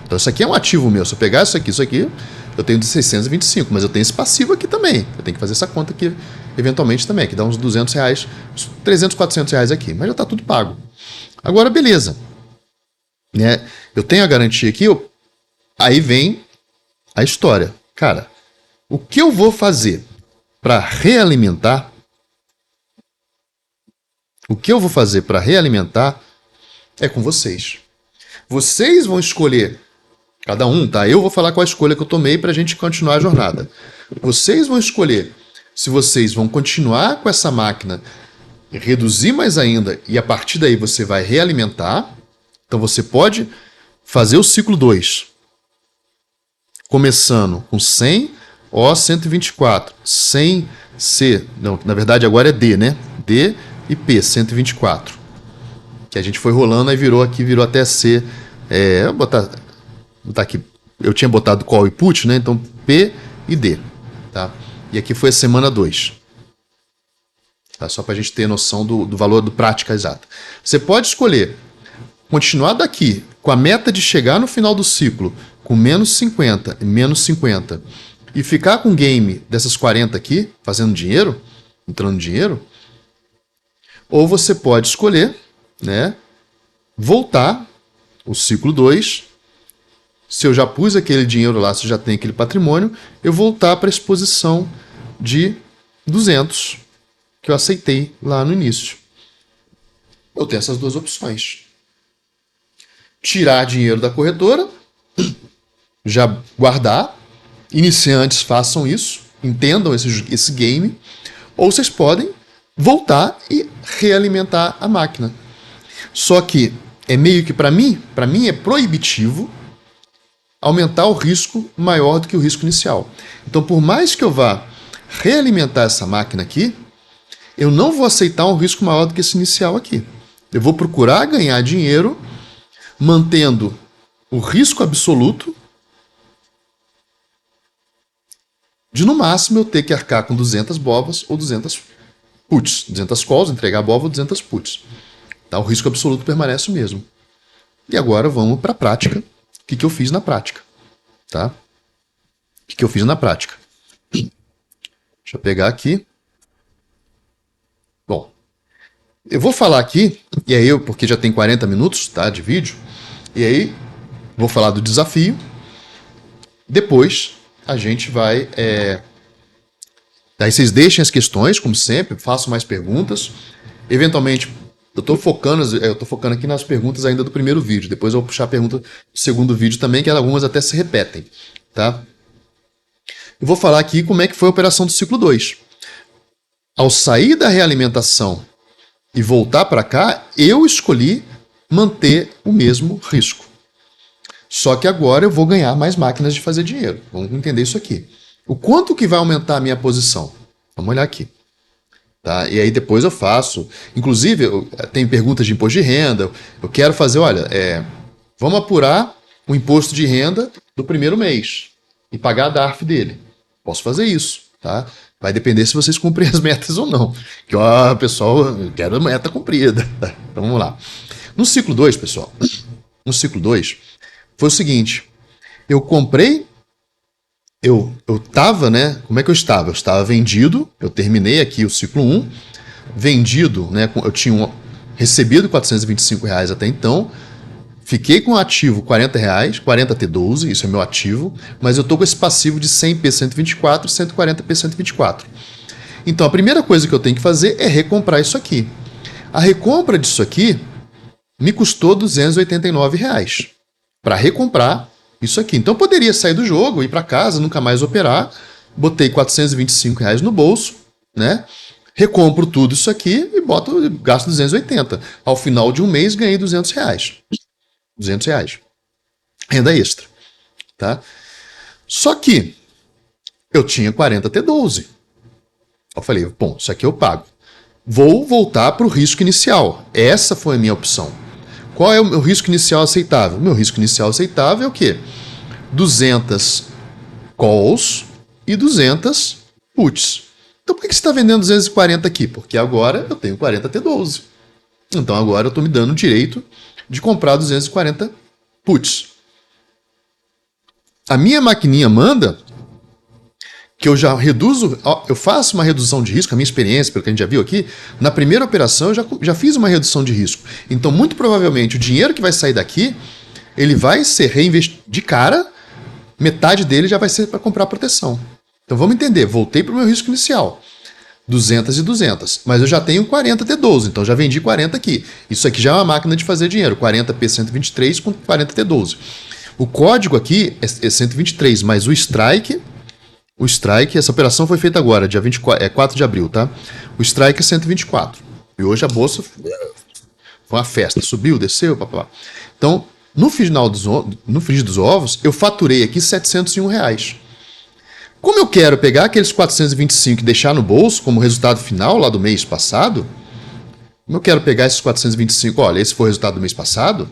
Então isso aqui é um ativo meu. Se eu pegar isso aqui, eu tenho de 625, mas eu tenho esse passivo aqui também. Eu tenho que fazer essa conta aqui, eventualmente também, que dá uns R$ 200, uns 300, R$ 400 aqui. Mas já está tudo pago. Agora, beleza. Né? Eu tenho a garantia aqui, aí vem a história. Cara, o que eu vou fazer para realimentar? O que eu vou fazer para realimentar é com vocês. Vocês vão escolher, cada um, tá? Eu vou falar qual a escolha que eu tomei para a gente continuar a jornada. Vocês vão escolher se vocês vão continuar com essa máquina, reduzir mais ainda, e a partir daí você vai realimentar. Então você pode fazer o ciclo 2, começando com 100 O124, 100 C, não, na verdade agora é D, né? D e P, 124. Que a gente foi rolando, aí virou até C. Vou botar aqui. Eu tinha botado call e put, né? Então P e D. Tá? E aqui foi a semana 2. Tá? Só para a gente ter noção do valor do prática exata. Você pode escolher continuar daqui com a meta de chegar no final do ciclo com menos 50 e menos 50 e ficar com o game dessas 40 aqui, fazendo dinheiro, entrando dinheiro. Ou você pode escolher, né, voltar o ciclo 2. Se eu já pus aquele dinheiro lá, se eu já tenho aquele patrimônio, eu voltar para a exposição de 200 que eu aceitei lá no início. Eu tenho essas duas opções. Tirar dinheiro da corretora, já guardar. Iniciantes façam isso, entendam esse game. Ou vocês podem voltar e realimentar a máquina. Só que é meio que para mim é proibitivo aumentar o risco maior do que o risco inicial. Então, por mais que eu vá realimentar essa máquina aqui, eu não vou aceitar um risco maior do que esse inicial aqui. Eu vou procurar ganhar dinheiro mantendo o risco absoluto de, no máximo, eu ter que arcar com 200 bovas ou 200 puts. 200 calls, entregar bova ou 200 puts. Tá? O risco absoluto permanece o mesmo. E agora vamos para a prática. O que eu fiz na prática? Tá? O que eu fiz na prática? Deixa eu pegar aqui. Bom, eu vou falar aqui, e aí porque já tem 40 minutos, tá, de vídeo, e aí vou falar do desafio. Depois a gente vai... Daí vocês deixem as questões, como sempre, façam mais perguntas. Eventualmente, eu tô focando aqui nas perguntas ainda do primeiro vídeo. Depois eu vou puxar a pergunta do segundo vídeo também, que algumas até se repetem. Tá? Eu vou falar aqui como é que foi a operação do ciclo 2. Ao sair da realimentação e voltar para cá, eu escolhi manter o mesmo risco. Só que agora eu vou ganhar mais máquinas de fazer dinheiro. Vamos entender isso aqui. O quanto que vai aumentar a minha posição? Vamos olhar aqui. Tá? E aí depois eu faço. Inclusive, tem perguntas de imposto de renda. Eu quero fazer, olha, vamos apurar o imposto de renda do primeiro mês e pagar a DARF dele. Posso fazer isso. Tá? Vai depender se vocês cumprem as metas ou não. Que, ó, pessoal, eu quero a meta cumprida. Tá? Então vamos lá. No ciclo 2, pessoal, no ciclo 2, foi o seguinte. Eu comprei eu tava, né? Como é que eu estava? Eu estava vendido, eu terminei aqui o ciclo 1, vendido, né? Eu tinha recebido R$ 425 até então, fiquei com o ativo R$ 40, 40T12, isso é meu ativo, mas eu tô com esse passivo de 100P124 e 140P124. Então a primeira coisa que eu tenho que fazer é recomprar isso aqui. A recompra disso aqui me custou R$ 289 para recomprar isso aqui. Então eu poderia sair do jogo, ir para casa, nunca mais operar. Botei R$ 425 no bolso, né? Recompro tudo isso aqui e gasto 280. Ao final de um mês ganhei R$ 200. R$ 200. Renda extra, tá? Só que eu tinha 40T12. Eu falei, bom, isso aqui eu pago. Vou voltar para o risco inicial. Essa foi a minha opção. Qual é o meu risco inicial aceitável? O meu risco inicial aceitável é o quê? 200 calls e 200 puts. Então por que você está vendendo 240 aqui? Porque agora eu tenho 40T12. Então agora eu estou me dando o direito de comprar 240 puts. A minha maquininha manda que eu já reduzo, eu faço uma redução de risco, a minha experiência, pelo que a gente já viu aqui, na primeira operação eu já fiz uma redução de risco. Então, muito provavelmente, o dinheiro que vai sair daqui, ele vai ser reinvestido de cara, metade dele já vai ser para comprar proteção. Então, vamos entender, voltei para o meu risco inicial, 200 e 200, mas eu já tenho 40T12, então já vendi 40 aqui. Isso aqui já é uma máquina de fazer dinheiro, 40P123 com 40T12. O código aqui é 123, mas o strike, essa operação foi feita agora, dia 4 de abril, tá? O strike é 124. E hoje a bolsa foi uma festa, subiu, desceu, papá. Então, no frigir dos ovos, eu faturei aqui R$ 701. Como eu quero pegar aqueles 425 e deixar no bolso como resultado final lá do mês passado, como eu quero pegar esses 425, olha, esse foi o resultado do mês passado,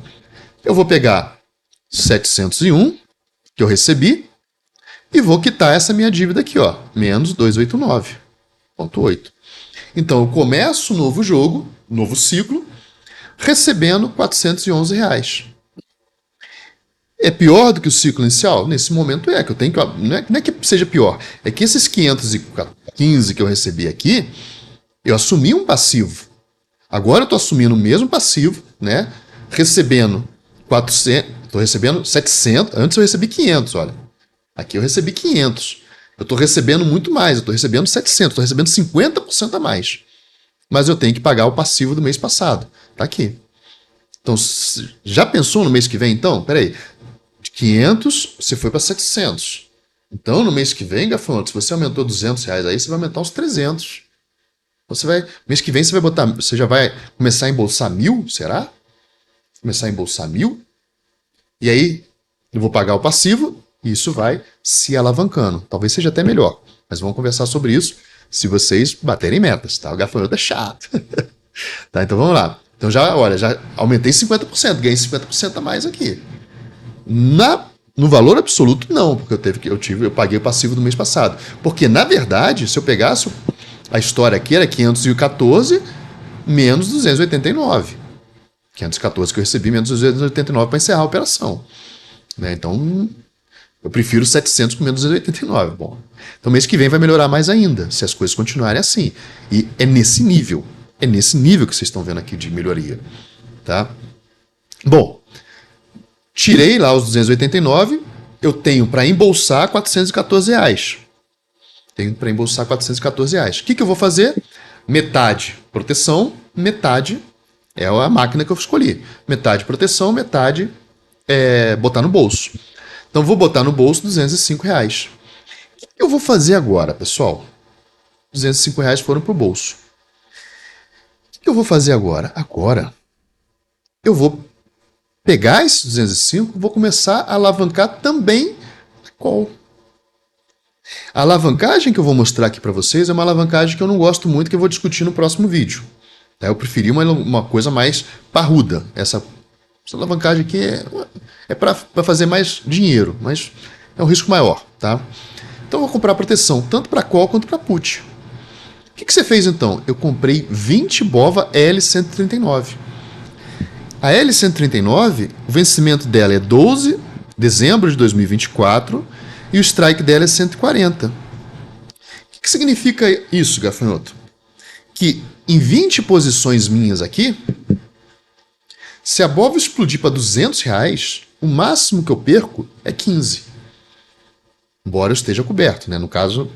eu vou pegar 701 que eu recebi, e vou quitar essa minha dívida aqui, ó, menos 289,8. Então eu começo um novo jogo, novo ciclo, recebendo R$ 411. É pior do que o ciclo inicial? Nesse momento que eu tenho que... Não é que seja pior, é que esses 515 que eu recebi aqui, eu assumi um passivo. Agora eu estou assumindo o mesmo passivo, né? Recebendo 400, estou recebendo 700, antes eu recebi 500, olha. Aqui eu recebi 500. Eu estou recebendo muito mais, eu estou recebendo 700, estou recebendo 50% a mais. Mas eu tenho que pagar o passivo do mês passado. Tá aqui. Então, já pensou no mês que vem, então? Peraí. De 500, você foi para 700. Então, no mês que vem, Gafanhoto, se você aumentou R$ 200 aí, você vai aumentar uns 300. Mês que vem você já vai começar a embolsar 1.000, será? Começar a embolsar 1.000? E aí, eu vou pagar o passivo, e isso vai se alavancando. Talvez seja até melhor, mas vamos conversar sobre isso se vocês baterem metas, tá? O gafanhoto é chato. Tá, então vamos lá. Então já aumentei 50%, ganhei 50% a mais aqui. No valor absoluto, não, porque eu paguei o passivo do mês passado. Porque, na verdade, se eu pegasse a história aqui, era 514 menos 289. 514 que eu recebi, menos 289 para encerrar a operação. Né? Então, eu prefiro 700 com menos 289. Bom, então mês que vem vai melhorar mais ainda, se as coisas continuarem assim. E é nesse nível que vocês estão vendo aqui de melhoria. Tá? Bom, tirei lá os 289, eu tenho para embolsar R$ 414. Tenho para embolsar R$ 414. O que eu vou fazer? Metade proteção, metade é a máquina que eu escolhi. Metade proteção, metade botar no bolso. Então vou botar no bolso R$ 205. O que eu vou fazer agora, pessoal? R$ 205 foram para o bolso. O que eu vou fazer agora? Agora eu vou pegar esses 205 e vou começar a alavancar também a call. A alavancagem que eu vou mostrar aqui para vocês é uma alavancagem que eu não gosto muito, que eu vou discutir no próximo vídeo. Eu preferi uma coisa mais parruda. Essa alavancagem aqui é para fazer mais dinheiro, mas é um risco maior. Tá? Então eu vou comprar proteção tanto para call quanto para put. O que você fez então? Eu comprei 20 BOVA L139. A L139, o vencimento dela é 12 de dezembro de 2024 e o strike dela é 140. O que significa isso, gafanhoto? Que em 20 posições minhas aqui, se a BOVA explodir para R$200, o máximo que eu perco é 15. Embora eu esteja coberto, né? No caso,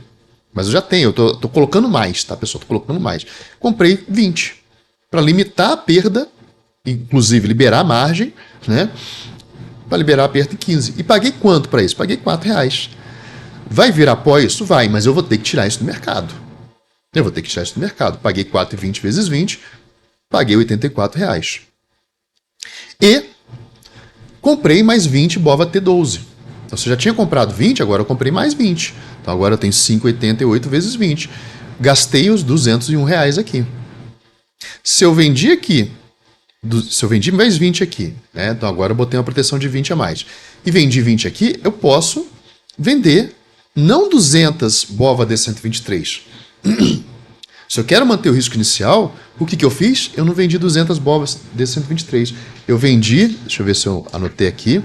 mas eu já tenho, eu tô colocando mais, tá, pessoal? Tô colocando mais. Comprei 20 para limitar a perda, inclusive liberar a margem, né? Para liberar a perda em 15. E paguei quanto para isso? Paguei R$4. Vai virar pó isso? Vai, mas eu vou ter que tirar isso do mercado. Eu vou ter que tirar isso do mercado. Paguei 4,20 vezes 20, paguei R$84. E comprei mais 20 BOVA T12. Então, você já tinha comprado 20, agora eu comprei mais 20. Então, agora eu tenho 5,88 vezes 20. Gastei os R$201 aqui. Se eu vendi aqui, se eu vendi mais 20 aqui, né? Então, agora eu botei uma proteção de 20 a mais. E vendi 20 aqui, eu posso vender não 200 BOVA D123. Se eu quero manter o risco inicial, o que eu fiz? Eu não vendi 200 BOVAs D123. Eu vendi, deixa eu ver se eu anotei aqui.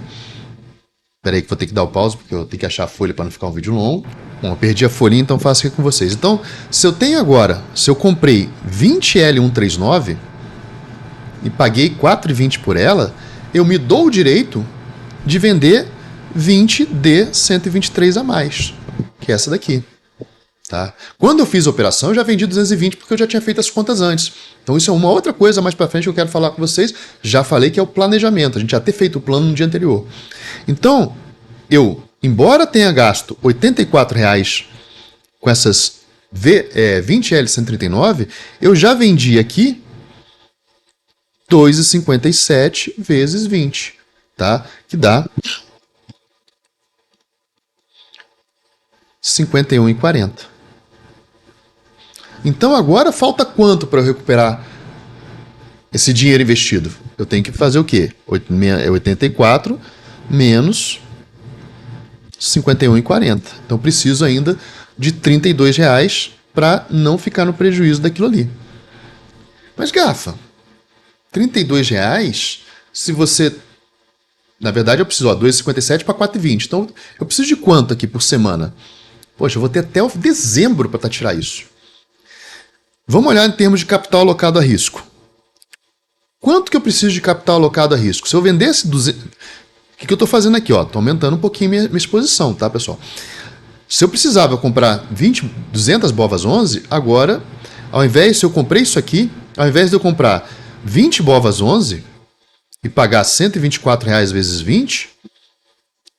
Espera aí que vou ter que dar o pause, porque eu tenho que achar a folha para não ficar um vídeo longo. Bom, eu perdi a folhinha, então faço aqui com vocês. Então, se eu tenho agora, se eu comprei 20 L139 e paguei 4,20 por ela, eu me dou o direito de vender 20 D123 a mais, que é essa daqui. Tá? Quando eu fiz a operação, eu já vendi 220 porque eu já tinha feito as contas antes. Então isso é uma outra coisa mais para frente que eu quero falar com vocês. Já falei que é o planejamento. A gente já ter feito o plano no dia anterior. Então, eu, embora tenha gasto R$84 com essas 20L139, eu já vendi aqui 2,57 vezes 20, tá? Que dá 51,40. Então agora falta quanto para eu recuperar esse dinheiro investido? Eu tenho que fazer o quê? 84 menos 51,40. Então preciso ainda de R$32 para não ficar no prejuízo daquilo ali. Mas gafa, R$32, se você... Na verdade eu preciso, 2,57 para 4,20. Então eu preciso de quanto aqui por semana? Poxa, eu vou ter até o dezembro para tirar isso. Vamos olhar em termos de capital alocado a risco. Quanto que eu preciso de capital alocado a risco? Se eu vendesse 200... O que eu estou fazendo aqui? Estou aumentando um pouquinho minha exposição, tá, pessoal? Se eu precisava comprar 200 BOVAs 11, agora, se eu comprei isso aqui, ao invés de eu comprar 20 BOVAs 11 e pagar R$124 vezes 20,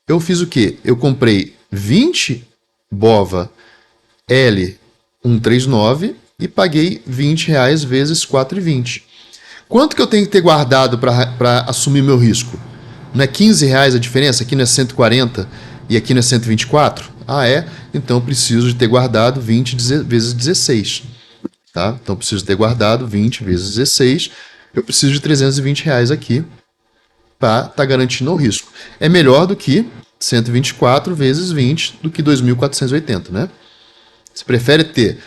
eu fiz o quê? Eu comprei 20 BOVA L139 e paguei R$20 vezes 4,20. Quanto que eu tenho que ter guardado para assumir meu risco? Não é R$15 a diferença? Aqui não é 140 e aqui não é 124? Ah, é? Então eu preciso de ter guardado 20 vezes 16. Tá? Então eu preciso ter guardado 20 vezes 16. Eu preciso de R$320 aqui para estar garantindo o risco. É melhor do que 124 vezes 20 do que 2.480, né? Você prefere ter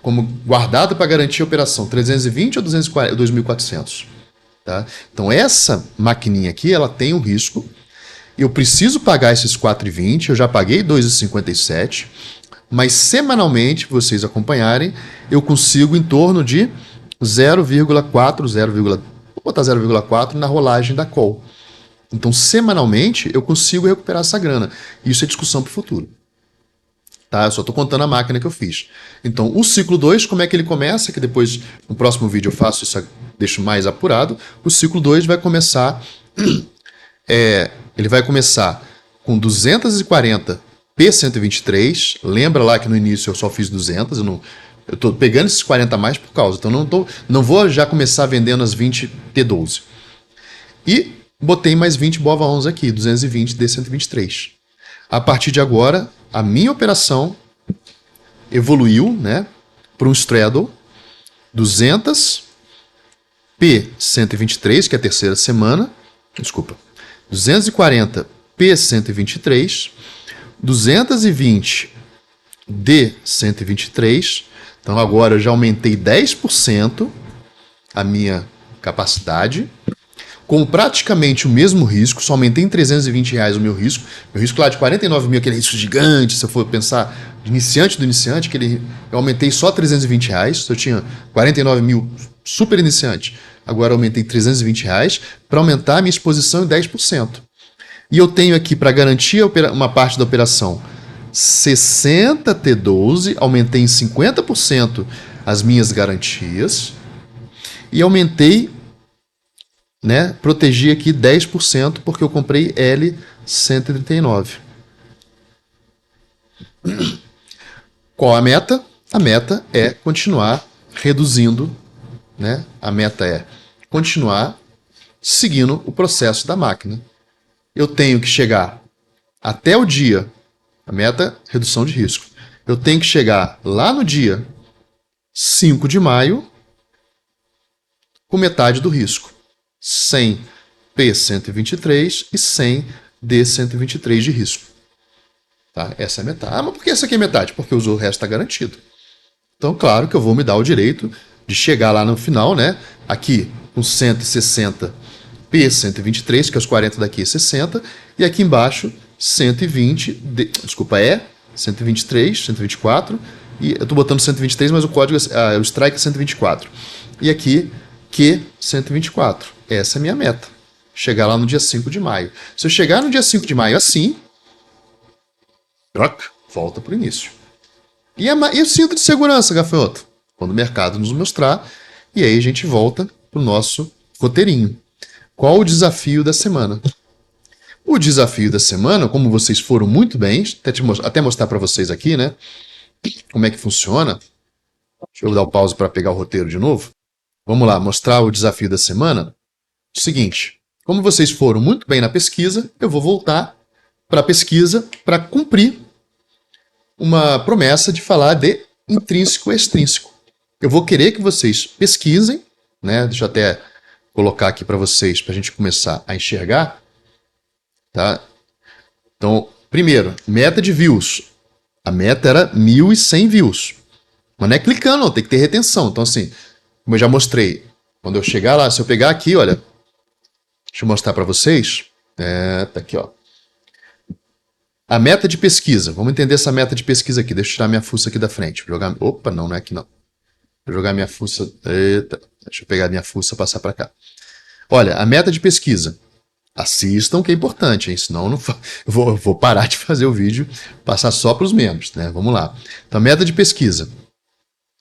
como guardado para garantir a operação 320 ou 2.400? Tá? Então essa maquininha aqui, ela tem um risco. Eu preciso pagar esses 4,20, eu já paguei 2,57, mas semanalmente, vocês acompanharem, eu consigo em torno de 0,4, vou botar 0,4 na rolagem da call. Então, semanalmente, eu consigo recuperar essa grana. Isso é discussão para o futuro. Tá? Eu só estou contando a máquina que eu fiz. Então, o ciclo 2, como é que ele começa? Que depois, no próximo vídeo, eu faço isso, deixo mais apurado. O ciclo 2 vai começar... ele vai começar com 240 P123. Lembra lá que no início eu só fiz 200. Eu estou pegando esses 40 a mais por causa. Então, não vou já começar vendendo as 20 T12. E botei mais 20 BOVA 11 aqui, 220 D123. A partir de agora, a minha operação evoluiu, né, para um straddle 200 P123, que é a terceira semana, 240 P123, 220 D123. Então agora eu já aumentei 10% a minha capacidade. com praticamente o mesmo risco, só aumentei em R$320 o meu risco lá de 49 mil, aquele risco gigante, se eu for pensar de iniciante do iniciante, eu aumentei só R$320, se eu tinha 49 mil super iniciante, agora eu aumentei R$320 para aumentar a minha exposição em 10%. E eu tenho aqui para garantir uma parte da operação 60 T12, aumentei em 50% as minhas garantias e aumentei, né, protegi aqui 10% porque eu comprei L139. Qual a meta? A meta é continuar reduzindo, né? A meta é continuar seguindo o processo da máquina. Eu tenho que chegar até o dia, a meta, redução de risco. Eu tenho que chegar lá no dia 5 de maio com metade do risco. 100 P123 e 100 D123 de risco. Tá? Essa é a metade. Ah, mas por que essa aqui é metade? Porque o resto está garantido. Então, claro que eu vou me dar o direito de chegar lá no final, né? Aqui com 160 P123, que é os 40 daqui é 60, e aqui embaixo 120, 123, 124, e eu estou botando 123, mas o código, o strike é 124. E aqui Q124. Essa é a minha meta. Chegar lá no dia 5 de maio. Se eu chegar no dia 5 de maio assim, troca, volta para o início. E o cinto de segurança, gafanhoto? Quando o mercado nos mostrar, e aí a gente volta para o nosso roteirinho. Qual o desafio da semana? O desafio da semana, como vocês foram muito bem, até mostrar para vocês aqui, né? Como é que funciona. Deixa eu dar o pause para pegar o roteiro de novo. Vamos lá, mostrar o desafio da semana. O seguinte, como vocês foram muito bem na pesquisa, eu vou voltar para a pesquisa para cumprir uma promessa de falar de intrínseco e extrínseco. Eu vou querer que vocês pesquisem, né? Deixa eu até colocar aqui para vocês, para a gente começar a enxergar. Tá? Então, primeiro, meta de views. A meta era 1.100 views. Mas não é clicando, não, tem que ter retenção. Então, assim, como eu já mostrei, quando eu chegar lá, se eu pegar aqui, olha, deixa eu mostrar para vocês. Tá aqui, ó. A meta de pesquisa. Vamos entender essa meta de pesquisa aqui. Deixa eu tirar minha fuça aqui da frente. Opa, não é aqui não. Vou jogar minha fuça. Eita, deixa eu pegar minha fuça e passar para cá. Olha, a meta de pesquisa. Assistam, que é importante, hein? Senão eu vou parar de fazer o vídeo, passar só para os membros, né? Vamos lá. Então, meta de pesquisa.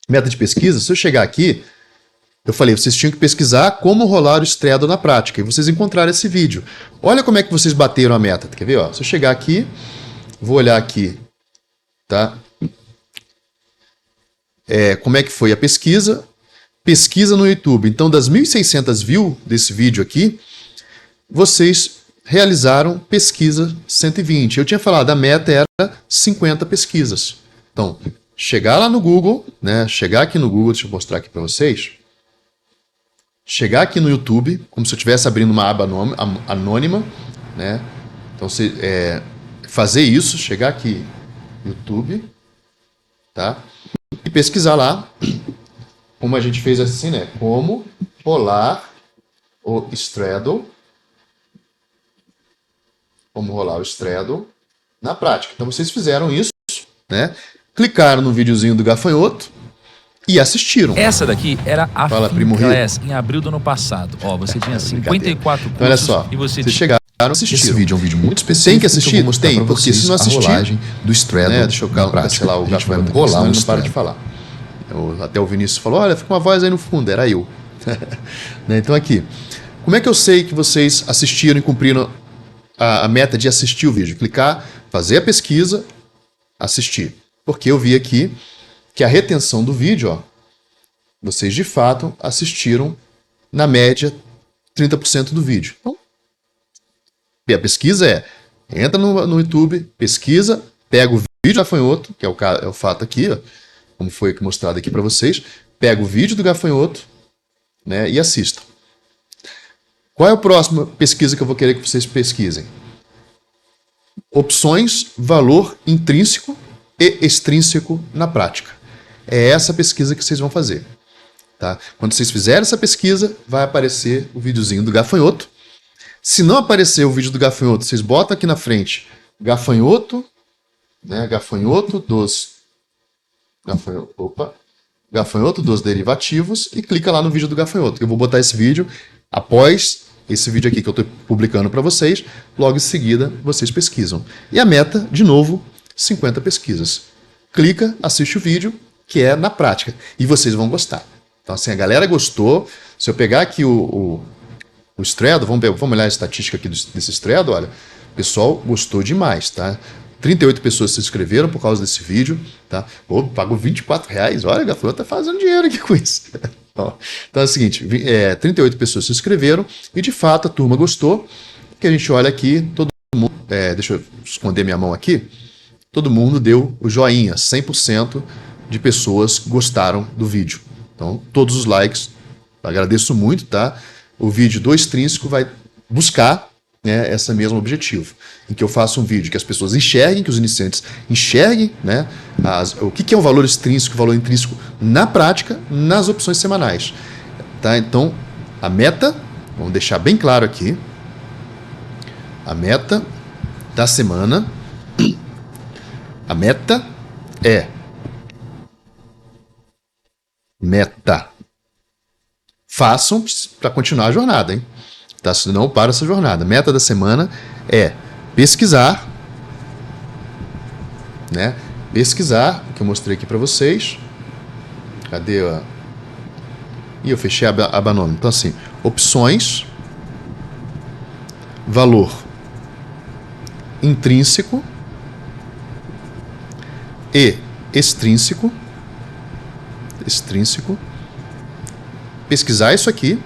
Meta de pesquisa, se eu chegar aqui, eu falei, vocês tinham que pesquisar como rolar o Straddle na prática, e vocês encontraram esse vídeo. Olha como é que vocês bateram a meta. Quer ver? Ó? Se eu chegar aqui, vou olhar aqui, tá? Como é que foi a pesquisa? Pesquisa no YouTube. Então, das 1.600 views desse vídeo aqui, vocês realizaram pesquisa 120. Eu tinha falado, a meta era 50 pesquisas. Então, chegar lá no Google, né? Chegar aqui no Google, deixa eu mostrar aqui para vocês. Chegar aqui no YouTube, como se eu estivesse abrindo uma aba anônima, né? Então, fazer isso, chegar aqui no YouTube, tá? E pesquisar lá, como a gente fez assim, né? Como rolar o Straddle. Como rolar o Straddle na prática. Então, vocês fizeram isso, né? Clicaram no videozinho do gafanhoto e assistiram. Essa daqui era a Fala, Primo Rio. Class em abril do ano passado. Ó, você tinha 54 cursos. Então, olha só, e vocês chegaram e assistiram. Esse vídeo é um vídeo muito específico. Tem que assistir? Tem, porque se não assistir, a rolagem do Straddle, né? Deixa eu cancelar o gafanhoto, rolar, não para de falar. Até o Vinícius falou, olha, fica uma voz aí no fundo, era eu. Né? Então aqui, como é que eu sei que vocês assistiram e cumpriram a meta de assistir o vídeo? Clicar, fazer a pesquisa, assistir. Porque eu vi aqui que a retenção do vídeo, ó, vocês de fato assistiram na média 30% do vídeo. Então, e a pesquisa entra no YouTube, pesquisa, pega o vídeo do gafanhoto, que é o fato aqui, ó, como foi mostrado aqui para vocês, pega o vídeo do gafanhoto, né, e assistam. Qual é a próxima pesquisa que eu vou querer que vocês pesquisem? Opções, valor intrínseco e extrínseco na prática. É essa pesquisa que vocês vão fazer. Tá? Quando vocês fizerem essa pesquisa, vai aparecer o videozinho do gafanhoto, Se não aparecer o vídeo do gafanhoto, vocês botam aqui na frente gafanhoto, né? Gafanhoto dos derivativos e clica lá no vídeo do gafanhoto. Eu vou botar esse vídeo após esse vídeo aqui que eu estou publicando para vocês. Logo em seguida, vocês pesquisam. E a meta, de novo, 50 pesquisas. Clica, assiste o vídeo, que é na prática. E vocês vão gostar. Então, assim, a galera gostou. Se eu pegar aqui o Stredo, vamos olhar a estatística aqui desse Stredo, olha. O pessoal gostou demais, tá? 38 pessoas se inscreveram por causa desse vídeo, tá? Pô, pagou R$24. Olha, o gafanhoto tá fazendo dinheiro aqui com isso. Então é o seguinte, 38 pessoas se inscreveram e, de fato, a turma gostou. Que a gente olha aqui, todo mundo... deixa eu esconder minha mão aqui. Todo mundo deu o joinha, 100% de pessoas gostaram do vídeo. Então, todos os likes, agradeço muito, tá? O vídeo do Extrínseco vai buscar, né, esse mesmo objetivo, em que eu faço um vídeo que as pessoas enxerguem, que os iniciantes enxerguem, né, o que é o valor extrínseco, o valor intrínseco na prática, nas opções semanais. Tá? Então, a meta, vamos deixar bem claro aqui, a meta da semana, a meta é meta. Façam para continuar a jornada, hein? Tá? Senão para essa jornada. Meta da semana é pesquisar, né? Pesquisar, que eu mostrei aqui para vocês. Cadê a... Ih, eu fechei a aba nome. Então, assim, opções, valor intrínseco e extrínseco. Pesquisar isso aqui,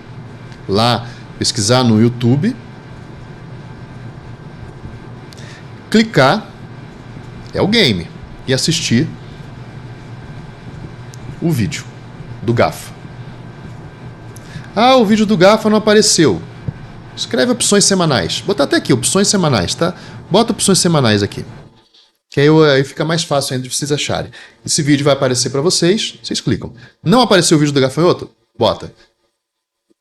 lá, pesquisar no YouTube, clicar, é o game, e assistir o vídeo do Gafa. Ah, o vídeo do Gafa não apareceu. Escreve opções semanais. Botar até aqui, opções semanais, tá? Bota opções semanais aqui. Que aí fica mais fácil ainda de vocês acharem. Esse vídeo vai aparecer para vocês, vocês clicam. Não apareceu o vídeo do gafanhoto? Bota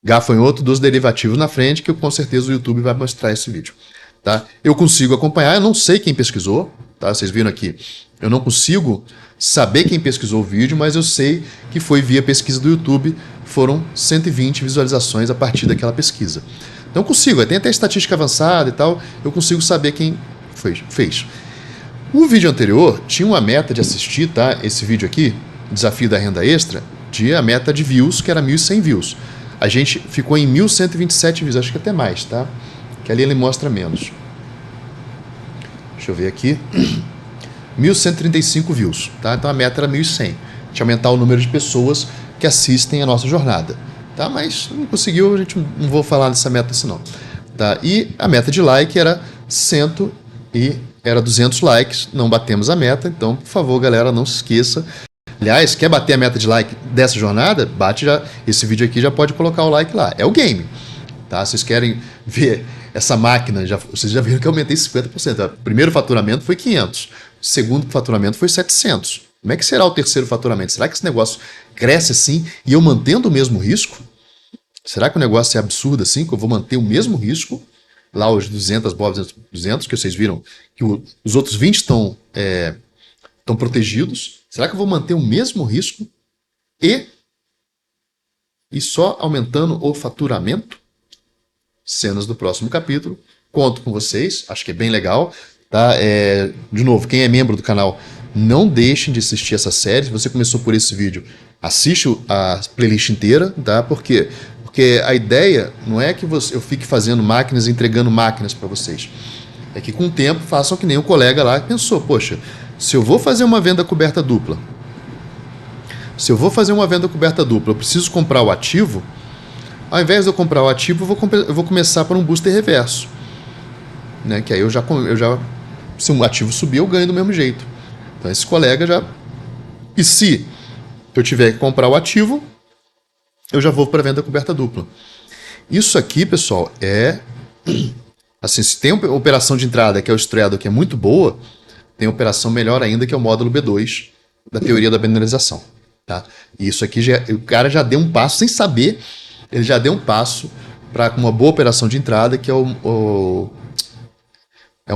gafanhoto dos derivativos na frente, que com certeza o YouTube vai mostrar esse vídeo. Tá? Eu consigo acompanhar, eu não sei quem pesquisou, tá? Vocês viram aqui, eu não consigo saber quem pesquisou o vídeo, mas eu sei que foi via pesquisa do YouTube, foram 120 visualizações a partir daquela pesquisa. Então eu consigo, tem até estatística avançada e tal, eu consigo saber quem fez. O vídeo anterior tinha uma meta de assistir, tá? Esse vídeo aqui, Desafio da Renda Extra, tinha a meta de views, que era 1.100 views. A gente ficou em 1.127 views, acho que até mais, tá? Que ali ele mostra menos. Deixa eu ver aqui. 1.135 views, tá? Então a meta era 1.100. De aumentar o número de pessoas que assistem a nossa jornada, tá? Mas não conseguiu, a gente não vou falar dessa meta assim não. Tá? E a meta de like era 200 likes, não batemos a meta, então, por favor, galera, não se esqueça. Aliás, quer bater a meta de like dessa jornada? Bate já, esse vídeo aqui já pode colocar o like lá. É o game, tá? Vocês querem ver essa máquina, vocês já viram que eu aumentei 50%. O primeiro faturamento foi 500, o segundo faturamento foi 700. Como é que será o terceiro faturamento? Será que esse negócio cresce assim e eu mantendo o mesmo risco? Será que o negócio é absurdo assim, que eu vou manter o mesmo risco? Lá os 200 que vocês viram, que os outros 20 estão protegidos. Será que eu vou manter o mesmo risco e só aumentando o faturamento? Cenas do próximo capítulo. Conto com vocês, acho que é bem legal. Tá? De novo, quem é membro do canal, não deixem de assistir essa série. Se você começou por esse vídeo, assiste a playlist inteira, tá? Porque a ideia não é que eu fique fazendo máquinas, entregando máquinas para vocês. É que com o tempo façam que nem o colega lá que pensou, poxa, se eu vou fazer uma venda coberta dupla, eu preciso comprar o ativo. Ao invés de eu comprar o ativo, eu vou começar por um booster reverso, né? Que aí eu já se um ativo subir, eu ganho do mesmo jeito. Então esse colega já... E se eu tiver que comprar o ativo, eu já vou para a venda coberta dupla. Isso aqui, pessoal, assim, se tem uma operação de entrada, que é o Stredo, que é muito boa, tem operação melhor ainda, que é o módulo B2 da teoria da penalização. Tá? E isso aqui, o cara já deu um passo, sem saber, ele já deu um passo para uma boa operação de entrada, que é o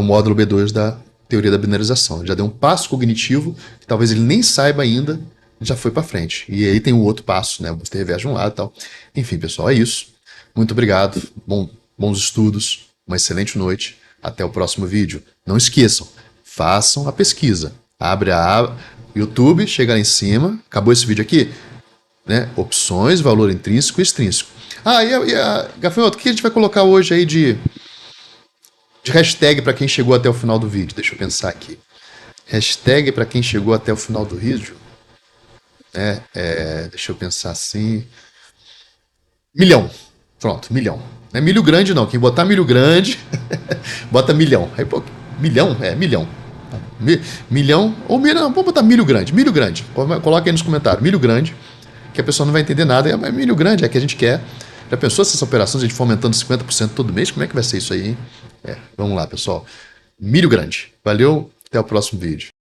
módulo B2 da teoria da binarização. Ele já deu um passo cognitivo que talvez ele nem saiba ainda, já foi para frente. E aí tem o outro passo, né? Você reverte de um lado e tal. Enfim, pessoal, é isso. Muito obrigado. Bons estudos. Uma excelente noite. Até o próximo vídeo. Não esqueçam, façam a pesquisa. Abre a aba YouTube, chega lá em cima. Acabou esse vídeo aqui? Né? Opções, valor intrínseco e extrínseco. Gafanhoto, o que a gente vai colocar hoje aí de hashtag para quem chegou até o final do vídeo? Deixa eu pensar aqui. Hashtag para quem chegou até o final do vídeo? Deixa eu pensar assim. Milhão. Pronto, milhão. Não é milho grande, não. Quem botar milho grande, bota milhão. Aí, pô, milhão? Milhão. Milhão ou milho, não, vamos botar milho grande. Milho grande. Coloca aí nos comentários. Milho grande, que a pessoa não vai entender nada. Mas milho grande é que a gente quer. Já pensou essas operações, a gente fomentando 50% todo mês? Como é que vai ser isso aí, hein? Vamos lá, pessoal. Milho grande. Valeu, até o próximo vídeo.